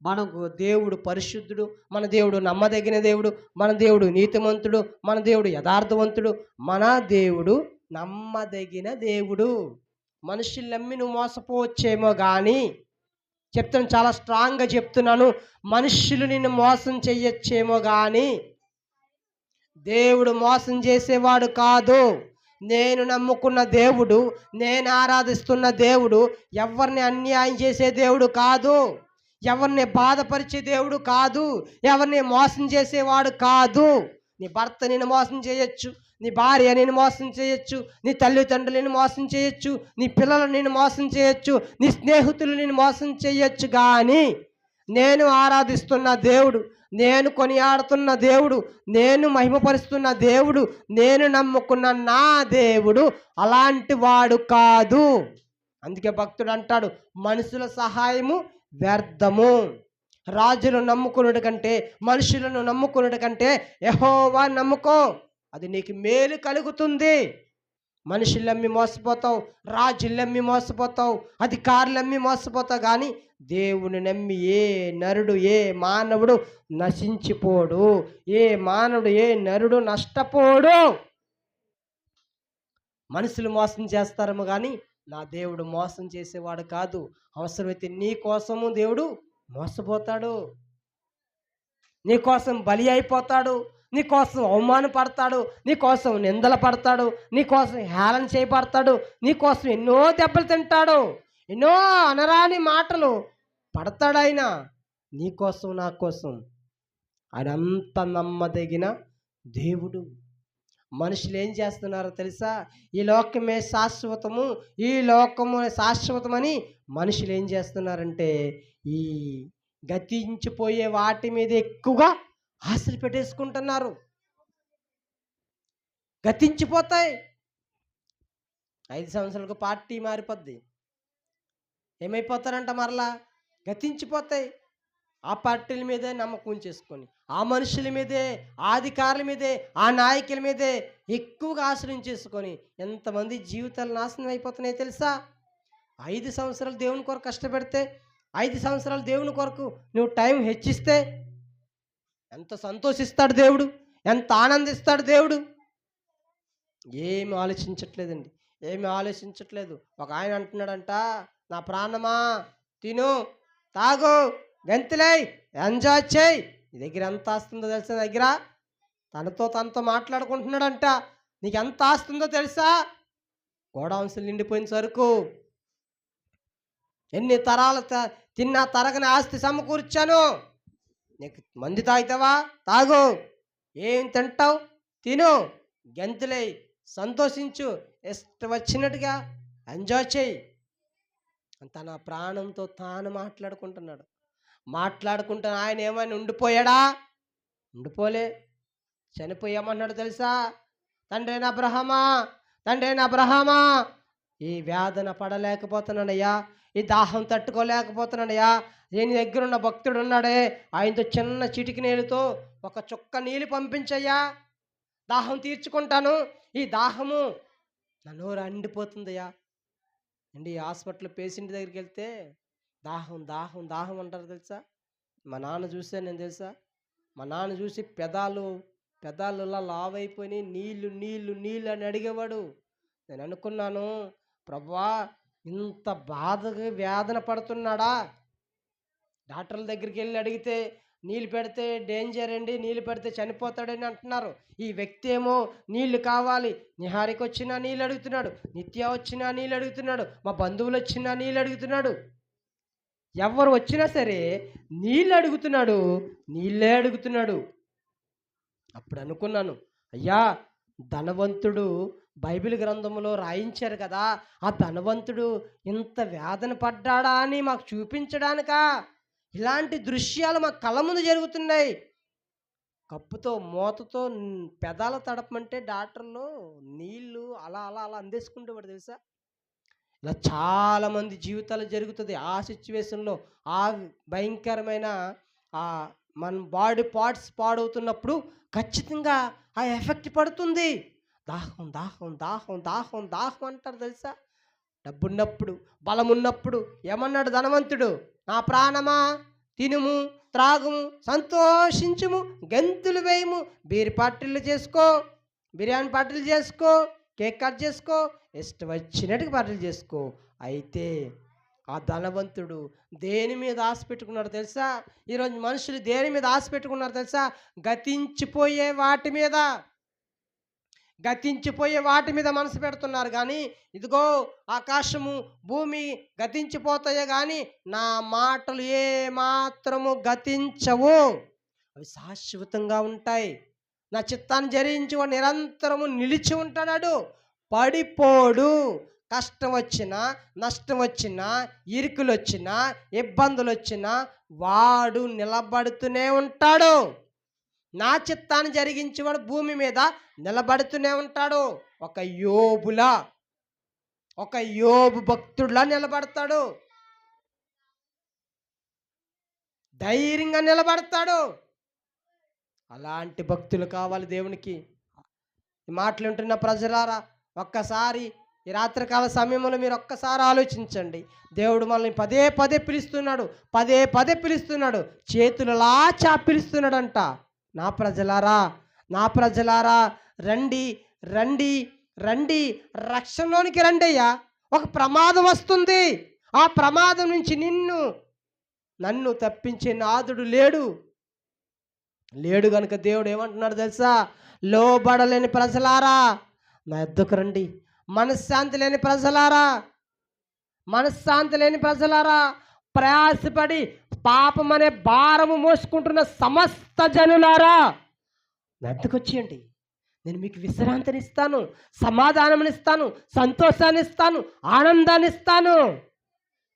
మనకు దేవుడు పరిశుద్ధుడు, మన దేవుడు నమ్మదగిన దేవుడు, మన దేవుడు నీతిమంతుడు, మన దేవుడు యథార్థవంతుడు, మన దేవుడు నమ్మదగిన దేవుడు. మనుషులు నమ్మి నువ్వు మోసపోవచ్చేమో కానీ చెప్తాను, చాలా స్ట్రాంగ్గా చెప్తున్నాను, మనుషులు నిన్ను మోసం చెయ్యొచ్చేమో కానీ దేవుడు మోసం చేసేవాడు కాదు. నేను నమ్ముకున్న దేవుడు, నేను ఆరాధిస్తున్న దేవుడు ఎవరిని అన్యాయం చేసే దేవుడు కాదు, ఎవరిని బాధపరిచే దేవుడు కాదు, ఎవరిని మోసం చేసేవాడు కాదు. నీ భర్త నిన్ను మోసం చేయొచ్చు, నీ భార్య నిన్ను మోసం చేయొచ్చు, నీ తల్లిదండ్రులు నిన్ను మోసం చేయొచ్చు, నీ పిల్లలు నిన్ను మోసం చేయొచ్చు, నీ స్నేహితులు నిన్ను మోసం చేయొచ్చు, కానీ నేను ఆరాధిస్తున్న దేవుడు, నేను కొనియాడుతున్న దేవుడు, నేను మహిమపరుస్తున్న దేవుడు, నేను నమ్ముకున్న నా దేవుడు అలాంటి వాడు కాదు. అందుకే భక్తుడు అంటాడు, మనుషుల సహాయము వ్యర్థము. రాజులను నమ్ముకున్నటి కంటే, మనుషులను నమ్ముకున్నటి కంటే యెహోవా నమ్ముకో, అది నీకు మేలు కలుగుతుంది. మనుషులమ్మి మోసపోతావు, రాజులమ్మి మోసపోతావు, అధికారులమ్మి మోసపోతావు, కానీ దేవుని నమ్మి ఏ నరుడు, ఏ మానవుడు నశించిపోడు, ఏ మానవుడు, ఏ నరుడు నష్టపోడు. మనుషులు మోసం చేస్తారేమో కానీ నా దేవుడు మోసం చేసేవాడు కాదు. అవసరమైతే నీ కోసము దేవుడు మోసపోతాడు, నీ కోసం బలి అయిపోతాడు, నీ కోసం అవమానపడతాడు, నీ కోసం నిందల పడతాడు, నీ కోసం హేళన చేయబడతాడు, నీ కోసం ఎన్నో దెబ్బలు తింటాడు, ఎన్నో అనరాని మాటలు పడతాడు ఆయన నీ కోసం, నా కోసం. ఆయన అంత నమ్మదగిన దేవుడు. మనుషులు ఏం చేస్తున్నారో తెలుసా? ఈ లోకమే శాశ్వతము, ఈ లోకము శాశ్వతమని మనుషులు ఏం చేస్తున్నారంటే ఈ గతించిపోయే వాటి మీద ఎక్కువగా ఆశలు పెట్టేసుకుంటున్నారు. గతించిపోతాయి. 5 సంవత్సరాలకు పార్టీ మారిపోద్ది. ఏమైపోతారంట? మరలా గతించిపోతాయి. ఆ పార్టీల మీదే నమ్మకం ఉంచేసుకొని, ఆ మనుషుల మీదే, ఆ అధికారుల మీదే, ఆ నాయకుల మీదే ఎక్కువగా ఆశ్రయించేసుకొని ఎంతమంది జీవితాలు నాశనం అయిపోతున్నాయి తెలుసా? 5 సంవత్సరాలు దేవుని కొరకు కష్టపెడితే, 5 సంవత్సరాలు దేవుని కొరకు నువ్వు టైం హెచ్చిస్తే ఎంత సంతోషిస్తాడు దేవుడు, ఎంత ఆనందిస్తాడు దేవుడు. ఏమి ఆలోచించట్లేదండి, ఏమి ఆలోచించట్లేదు. ఒక ఆయన అంటున్నాడంట, నా ప్రాణమా తిను, తాగు, గంతులై, ఎంజాయ్ చేయి. నీ దగ్గర ఎంత ఆస్తుందో తెలుసా? దగ్గర తనతో మాట్లాడుకుంటున్నాడంట. నీకు ఎంత ఆస్తుందో తెలుసా? గోడౌన్సులు నిండిపోయిన సరుకు, ఎన్ని తరాలు తిన్నా తరగని ఆస్తి సమకూర్చాను. నీకు మంది తాగుతావా? తాగు. ఏం తింటావు? తిను, గంతులై, సంతోషించు, ఇష్టం వచ్చినట్టుగా ఎంజాయ్ చేయి. తన ప్రాణంతో తాను మాట్లాడుకుంటున్నాడు. మాట్లాడుకుంటున్న ఆయన ఏమైనా ఉండిపోయాడా? ఉండిపోలే. చనిపోయామన్నాడు తెలుసా? తండ్రి అబ్రహామా, తండ్రి అబ్రహామా, ఈ వేదన పడలేకపోతున్నానయ్యా, ఈ దాహం తట్టుకోలేకపోతున్నానయ్యా. నేను దగ్గర ఉన్న భక్తుడు ఉన్నాడే, ఆయనతో చిన్న చిటికి నీళ్ళతో ఒక చుక్క నీళ్ళు పంపించయ్యా, దాహం తీర్చుకుంటాను. ఈ దాహము నా నోరు అండిపోతుందయ్యా. అండి హాస్పిటల్ పేషెంట్ దగ్గరికి వెళ్తే దాహం దాహం దాహం అంటారు తెలుసా? మా నాన్న చూసా నేను తెలుసా? మా నాన్న చూసి పెదాలులా లావైపోయి నీళ్ళు నీళ్ళు నీళ్ళు అని అడిగేవాడు. నేను అనుకున్నాను, ప్రభువా ఇంత బాధగా వేదన పడుతున్నాడా? డాక్టర్ల దగ్గరికి వెళ్ళి అడిగితే నీళ్ళు పెడితే డేంజర్ అండి, నీళ్ళు పెడితే చనిపోతాడని అంటున్నారు. ఈ వ్యక్తి ఏమో నీళ్లు కావాలి, నిహారికి వచ్చినా నీళ్ళు అడుగుతున్నాడు, నిత్య వచ్చినా నీళ్ళు అడుగుతున్నాడు, మా బంధువులు వచ్చినా నీళ్ళు అడుగుతున్నాడు. ఎవరు వచ్చినా సరే నీళ్ళు అడుగుతున్నాడు, నీళ్ళే అడుగుతున్నాడు. అప్పుడు అనుకున్నాను, అయ్యా ధనవంతుడు బైబిల్ గ్రంథంలో రాయించారు కదా, ఆ ధనవంతుడు ఇంత వేదన పడ్డాడా అని మాకు చూపించడానికా ఇలాంటి దృశ్యాలు మా కళ్ళ ముందు జరుగుతున్నాయి. కప్పుతో మూతతో పెదాలు తడపమంటే డాక్టర్లు నీళ్ళు అలా అలా అలా అందేసుకుంటేవాడు తెలుసా? ఇలా చాలామంది జీవితాలు జరుగుతుంది. ఆ సిచ్యువేషన్లో ఆ భయంకరమైన మన బాడీ పార్ట్స్ పాడవుతున్నప్పుడు ఖచ్చితంగా ఆ ఎఫెక్ట్ పడుతుంది. దాహం దాహం దాహం దాహం దాహం అంటారు తెలుసా? డబ్బున్నప్పుడు, బలం ఉన్నప్పుడు ఏమన్నాడు ధనవంతుడు? నా ప్రాణమా తినుము, త్రాగుము, సంతోషించుము, గంతులు వేయము, బీర్ పార్టీలు చేసుకో, బిర్యానీ పార్టీలు చేసుకో, కేక్ కట్ చేసుకో, ఇష్టం వచ్చినట్టుగా పార్టీలు చేసుకో. అయితే ఆ ధనవంతుడు దేని మీద ఆశ పెట్టుకున్నాడు తెలుసా? ఈరోజు మనుషులు దేని మీద ఆశ పెట్టుకున్నారు తెలుసా? గతించిపోయే వాటి మీద, గతించిపోయే వాటి మీద మనసు పెడుతున్నారు. కానీ ఇదిగో ఆకాశము భూమి గతించిపోతాయే కానీ నా మాటలు ఏ మాత్రము గతించవు, అవి శాశ్వతంగా ఉంటాయి. నా చిత్తాన్ని జరించి నిరంతరము నిలిచి ఉంటాడు, పడిపోడు. కష్టం వచ్చినా, నష్టం వచ్చినా, ఇరుకులు వచ్చినా, ఇబ్బందులు వచ్చినా వాడు నిలబడుతూనే ఉంటాడు. నా చిత్తాన్ని జరిగించేవాడు భూమి మీద నిలబడుతూనే ఉంటాడు. ఒక యోబు భక్తుడిలా నిలబడతాడు, ధైర్యంగా నిలబడతాడు. అలాంటి భక్తులు కావాలి దేవునికి. మాటలు ఉంటున్న ప్రజలారా, ఒక్కసారి ఈ రాత్రికాల సమయంలో మీరు ఒక్కసారి ఆలోచించండి. దేవుడు మనల్ని పదే పదే పిలుస్తున్నాడు, పదే పదే పిలుస్తున్నాడు, చేతులలా చాపి పిలుస్తున్నాడంట. నా ప్రజలారా, నా ప్రజలారా, రండి, రండి, రండి, రక్షణలోనికి రండి అయ్యా. ఒక ప్రమాదం వస్తుంది. ఆ ప్రమాదం నుంచి నన్ను తప్పించే నాదుడు లేడు. లేడు గనుక దేవుడు ఏమంటున్నాడు తెలుసా? లోబడలేని ప్రజలారా నా యొద్దకు రండి. మనశ్శాంతి లేని ప్రజలారా, మనశ్శాంతి లేని ప్రజలారా, ప్రయాసపడి పాపం అనే భారము మోసుకుంటున్న సమస్త జనులారా నా యొద్దకు వచ్చేయండి. నేను మీకు విశ్రాంతిని ఇస్తాను, సమాధానం ఇస్తాను, సంతోషాన్ని ఇస్తాను, ఆనందాన్ని ఇస్తాను.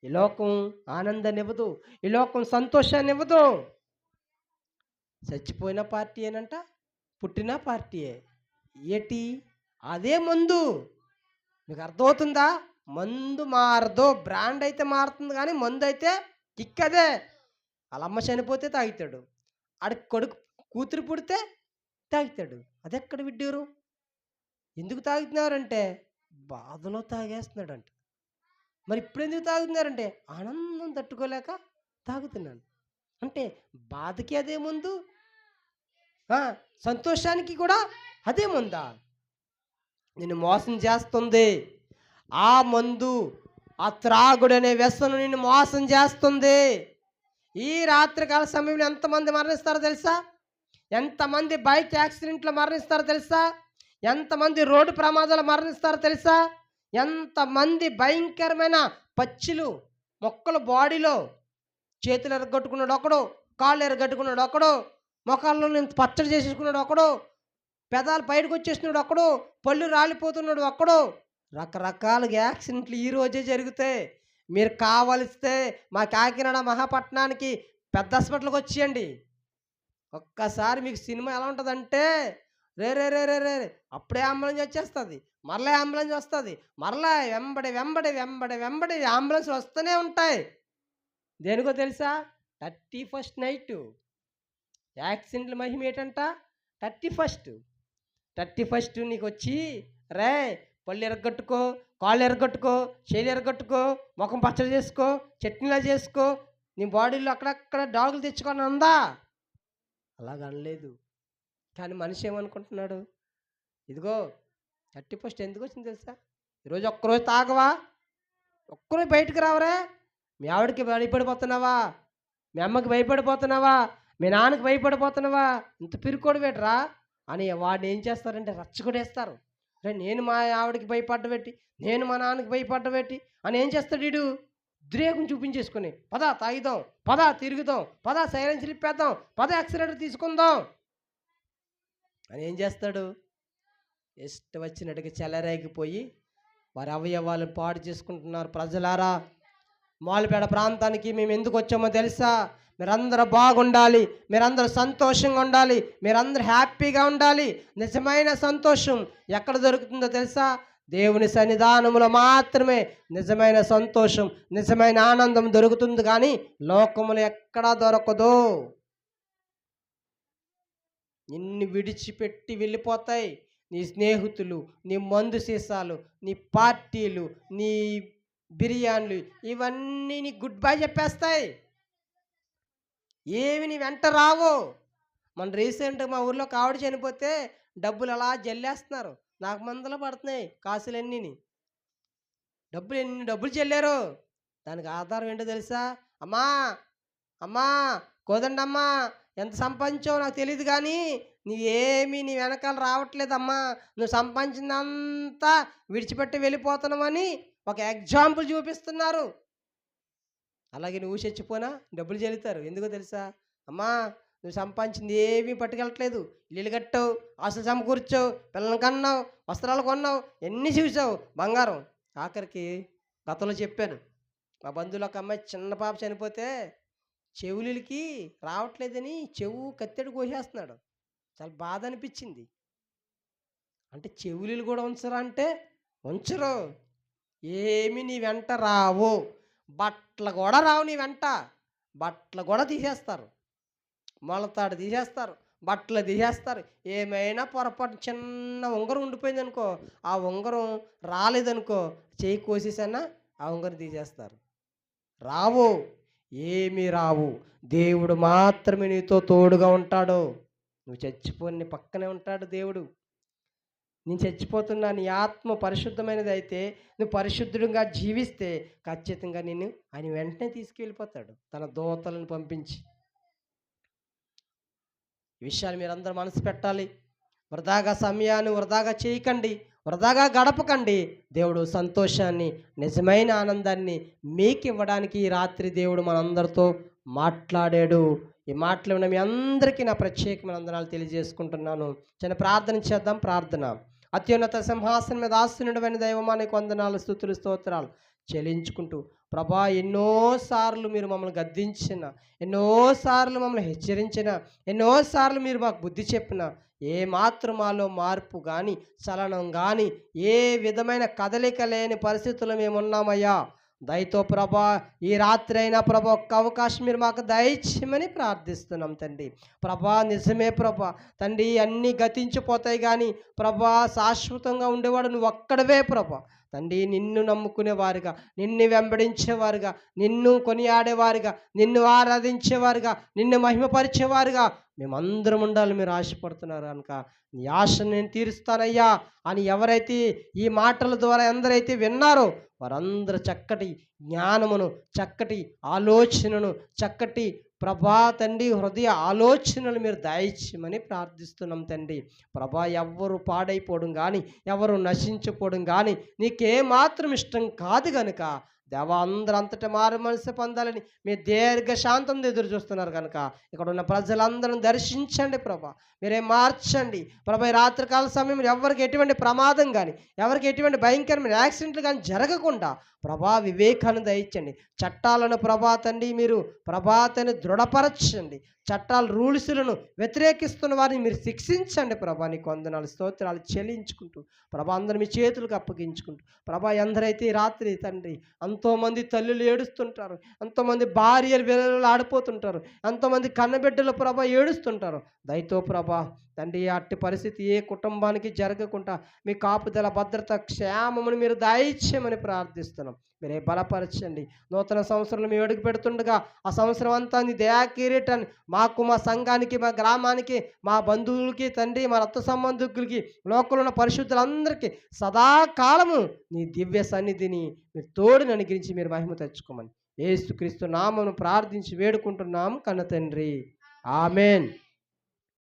ఈ లోకం ఆనందాన్ని ఇవ్వదు, ఈ లోకం సంతోషాన్ని ఇవ్వదు. చచ్చిపోయిన పార్టీ ఏనంట, పుట్టిన పార్టీయే. ఏటి అదే మందు. మీకు అర్థమవుతుందా? మందు మారదు. బ్రాండ్ అయితే మారుతుంది కానీ మందు అయితే కిక్ అదే. వాళ్ళ అమ్మ చనిపోతే తాగుతాడు, ఆడికి కొడుకు కూతురు పుడితే తాగుతాడు. అది ఎక్కడ విడ్డూరు? ఎందుకు తాగుతున్నారంటే బాధలో తాగేస్తున్నాడంట. మరి ఇప్పుడు ఎందుకు తాగుతున్నారంటే ఆనందం తట్టుకోలేక తాగుతున్నాను. అంటే బాధకి అదే ముందు, సంతోషానికి కూడా అదే ముందా? నిన్ను మోసం చేస్తుంది ఆ మందు. ఆ త్రాగుడు అనే వ్యసనం నిన్ను మోసం చేస్తుంది. ఈ రాత్రికాల సమయంలో ఎంతమంది మరణిస్తారో తెలుసా? ఎంతమంది బైక్ యాక్సిడెంట్లో మరణిస్తారో తెలుసా? ఎంతమంది రోడ్డు ప్రమాదాలు మరణిస్తారో తెలుసా? ఎంతమంది భయంకరమైన పచ్చిలు మొక్కలు బాడీలో, చేతులు ఎరగొట్టుకున్నాడు ఒకడు, కాళ్ళు ఎరగొట్టుకున్నాడు ఒకడు, మొక్కల్లో నేను పచ్చడి చేసేసుకున్నాడు ఒకడు, పెదాలు బయటకు వచ్చేసినాడు ఒకడు, పళ్ళు రాలిపోతున్నాడు ఒకడు. రకరకాలుగా యాక్సిడెంట్లు ఈరోజే జరుగుతాయి. మీరు కావలిస్తే మా కాకినాడ మహాపట్నానికి పెద్ద హాస్పిటల్కి వచ్చేయండి. ఒక్కసారి మీకు సినిమా ఎలా ఉంటుందంటే రే రే రే రే రే అప్పుడే అంబులెన్స్ వచ్చేస్తుంది, మరలా అంబులెన్స్ వస్తుంది, మరలా వెంబడి వెంబడి వెంబడి వెంబడి అంబులెన్స్ వస్తూనే ఉంటాయి. దేనికో తెలుసా? 31st నైట్ యాక్సిడెంట్ల మహిమ ఏంటంట? 31st నీకు వచ్చి రే పళ్ళు ఎరగొట్టుకో, కాళ్ళు ఎరగొట్టుకో, చేతులు ఎరగొట్టుకో, ముఖం పచ్చడి చేసుకో, చట్నీలా చేసుకో, నీ బాడీలో అక్కడక్కడ డాగులు తెచ్చుకొని అందా. అలాగ అనలేదు. కానీ మనిషి ఏమనుకుంటున్నాడు? ఇదిగో 31st ఎందుకు వచ్చింది తెలుసా? ఈరోజు ఒక్కరోజు తాగవా, ఒక్కరోజు బయటకు రావరా, మీ ఆవిడకి భయపడిపోతున్నావా, మీ అమ్మకి భయపడిపోతున్నావా, మీ నాన్నకి భయపడిపోతున్నావా, ఇంత పిరుకోడు పెట్టరా అని వాడిని ఏం చేస్తారంటే రచ్చగొడేస్తారు. రే నేను మా ఆవిడకి భయపడ్డబెట్టి, నేను మా నాన్నకి భయపడ్డబెట్టి అని ఏం చేస్తాడు వీడు? ఉద్రేకం చూపించేసుకుని పద తాగుదాం, పద తిరుగుదాం, పద సైలెన్స్ ఇప్పేద్దాం, పద యాక్సిడెంట్ తీసుకుందాం అని ఏం చేస్తాడు? ఇష్టం వచ్చినట్టుగా చెలరేగిపోయి వారి అవయవాలను పాడు చేసుకుంటున్నారు. ప్రజలారా, మాలపేట ప్రాంతానికి మేము ఎందుకు వచ్చామో తెలుసా? మీరందరూ బాగుండాలి, మీరందరూ సంతోషంగా ఉండాలి, మీరందరూ హ్యాపీగా ఉండాలి. నిజమైన సంతోషం ఎక్కడ దొరుకుతుందో తెలుసా? దేవుని సన్నిధానంలో మాత్రమే నిజమైన సంతోషం, నిజమైన ఆనందం దొరుకుతుంది. కానీ లోకములు ఎక్కడా దొరకదు. నిన్ను విడిచిపెట్టి వెళ్ళిపోతాయి నీ స్నేహితులు, నీ మందు సీసాలు, నీ పార్టీలు, నీ బిర్యానీలు, ఇవన్నీ నీ గుడ్ బై చెప్పేస్తాయి. ఏమి నీ వెంట రావు. మన రీసెంట్గా మా ఊర్లో కావిడ చనిపోతే డబ్బులు అలా జల్లేస్తున్నారు. నాకు మందలో పడుతున్నాయి కాసులన్నీ. ఎన్ని డబ్బులు చెల్లారు? దానికి ఆధారం ఏంటో తెలుసా? అమ్మా అమ్మా కోదండమ్మా, ఎంత సంపాదించావు నాకు తెలియదు కానీ నీ వెనకాల రావట్లేదమ్మా, నువ్వు సంపాదించిందంతా విడిచిపెట్టి వెళ్ళిపోతున్నామని ఒక ఎగ్జాంపుల్ చూపిస్తున్నారు. అలాగే నువ్వు చచ్చిపోనా డబ్బులు చెల్లుతారు. ఎందుకో తెలుసా? అమ్మా నువ్వు సంపాదించింది ఏమీ పట్టుకెళ్ళట్లేదు, ఇల్లు కట్టావు, ఆస్తులు సమకూర్చావు, పిల్లలు కన్నావు, వస్త్రాలు కొన్నావు, ఎన్ని చూసావు, బంగారం. ఆఖరికి గతంలో చెప్పాను, మా బంధువులు ఒక అమ్మాయి చిన్న పాప చనిపోతే చెవులకి రావట్లేదని చెవు కత్తెడు కోసేస్తున్నాడు. చాలా బాధ అనిపించింది. అంటే చెవులు కూడా ఉంచరా అంటే ఉంచరు. ఏమి నీ వెంట రావు, బట్టలు కూడా రావు నీ వెంట. బట్టలు కూడా తీసేస్తారు, మొలతాడు తీసేస్తారు, బట్టలు తీసేస్తారు. ఏమైనా పొరపాటు చిన్న ఉంగరం ఉండిపోయిందనుకో, ఆ ఉంగరం రాలేదనుకో, చెయ్యి కోసేసన్నా ఆ ఉంగరం తీసేస్తారు. రావు. ఏమీ రావు. దేవుడు మాత్రమే నీతో తోడుగా ఉంటాడు. నువ్వు చచ్చిపోని నీ పక్కనే ఉంటాడు దేవుడు. నేను చచ్చిపోతున్నా, నీ ఆత్మ పరిశుద్ధమైనదైతే, నువ్వు పరిశుద్ధుడిగా జీవిస్తే ఖచ్చితంగా నిన్ను ఆయన వెంటనే తీసుకెళ్ళిపోతాడు తన దూతలను పంపించి. ఈ విషయాలు మీరందరూ మనసు పెట్టాలి. వృధాగా సమయాన్ని వృధాగా చేయకండి, వృధాగా గడపకండి. దేవుడు సంతోషాన్ని, నిజమైన ఆనందాన్ని మీకు ఇవ్వడానికి ఈ రాత్రి దేవుడు మనందరితో మాట్లాడాడు. ఈ మాటలు విన్న మీ అందరికీ నా ప్రత్యేకమైన వందనాలు తెలియజేసుకుంటున్నాను. చిన్న ప్రార్థన చేద్దాం. ప్రార్థన. అత్యున్నత సింహాసనం మీద ఆసీనుడైన దైవమా, నీకు వందనాలు, స్తుతులు, స్తోత్రాలు చెల్లించుకుంటూ, ప్రభా, ఎన్నోసార్లు మీరు మమ్మల్ని గద్దించిన, ఎన్నోసార్లు మమ్మల్ని హెచ్చరించిన, ఎన్నోసార్లు మీరు మాకు బుద్ధి చెప్పిన, ఏ మాత్రం మాలో మార్పు కానీ, చలనం కానీ, ఏ విధమైన కదలిక లేని పరిస్థితుల్లో మేము ఉన్నామయ్యా. దయతో ప్రభా, ఈ రాత్రి అయినా ప్రభా ఒక్క అవకాశం మీరు మాకు దయచేయమని ప్రార్థిస్తున్నాం తండ్రి. ప్రభా, నిజమే ప్రభా తండ్రి, అన్నీ గతించిపోతాయి కానీ ప్రభా శాశ్వతంగా ఉండేవాడు నువ్వు ఒక్కడవే ప్రభా తండ్రి. నిన్ను నమ్ముకునేవారుగా, నిన్ను వెంబడించేవారుగా, నిన్ను కొనియాడేవారుగా, నిన్ను ఆరాధించేవారుగా, నిన్ను మహిమపరిచేవారుగా మేమందరం ఉండాలి మీరు ఆశపడుతున్నారు కనుక నీ ఆశను నేను తీరుస్తానయ్యా అని ఎవరైతే ఈ మాటల ద్వారా ఎందరైతే విన్నారో వారందరూ చక్కటి జ్ఞానమును, చక్కటి ఆలోచనను, చక్కటి ప్రభా తండ్రి హృదయ ఆలోచనలు మీరు దయచేయమని ప్రార్థిస్తున్నాం తండ్రి. ప్రభా, ఎవ్వరు పాడైపోవడం కానీ, ఎవరు నశించిపోవడం కానీ నీకేమాత్రం ఇష్టం కాదు కనుక దేవా, అందరూ అంతటా మారు మనసు పొందాలని మీ దీర్ఘశాంతం ఎదురు చూస్తున్నారు కనుక ఇక్కడ ఉన్న ప్రజలందరూ దర్శించండి ప్రభా. మీరే మార్చండి ప్రభా. ఈ రాత్రికాల సమయంలో ఎవరికి ఎటువంటి ప్రమాదం కానీ, ఎవరికి ఎటువంటి భయంకరమైన యాక్సిడెంట్లు కానీ జరగకుండా ప్రభా వివేకాన్ని దయచండి. చట్టాలను ప్రభా తండ్రి మీరు ప్రభాతని దృఢపరచండి. చట్టాల రూల్స్లను వ్యతిరేకిస్తున్న వారిని మీరు శిక్షించండి ప్రభా. నీకు వందనాలు, స్తోత్రాలు చెల్లించుకుంటూ ప్రభా అందరూ మీ చేతులకు అప్పగించుకుంటూ ప్రభా, ఎందరైతే ఈ రాత్రి తండ్రి ఎంతోమంది తల్లులు ఏడుస్తుంటారు, ఎంతోమంది భార్యలు విలలు ఆడిపోతుంటారు, ఎంతోమంది కన్నబిడ్డలు ప్రభా ఏడుస్తుంటారు. దయతో ప్రభా తండ్రి అట్టి పరిస్థితి ఏ కుటుంబానికి జరగకుండా మీ కాపుదల, భద్రత, క్షేమమును మీరు దయచేయమని ప్రార్థిస్తున్నాం. మీరే బలపరచండి. నూతన సంవత్సరంలో మేము అడుగు పెడుతుండగా ఆ సంవత్సరం అంతా నీ దయా కిరీటాన్ని మాకు, మా సంఘానికి, మా గ్రామానికి, మా బంధువులకి తండ్రి, మా రక్త సంబంధికులకి, లోకంలో ఉన్న పరిశుద్ధులందరికీ సదాకాలము నీ దివ్య సన్నిధిని మీరు తోడుని అనుగ్రహించి మీరు మహిమ తెచ్చుకోమని యేసుక్రీస్తు నామమును ప్రార్థించి వేడుకుంటున్నాం కన్న తండ్రి. ఆమెన్.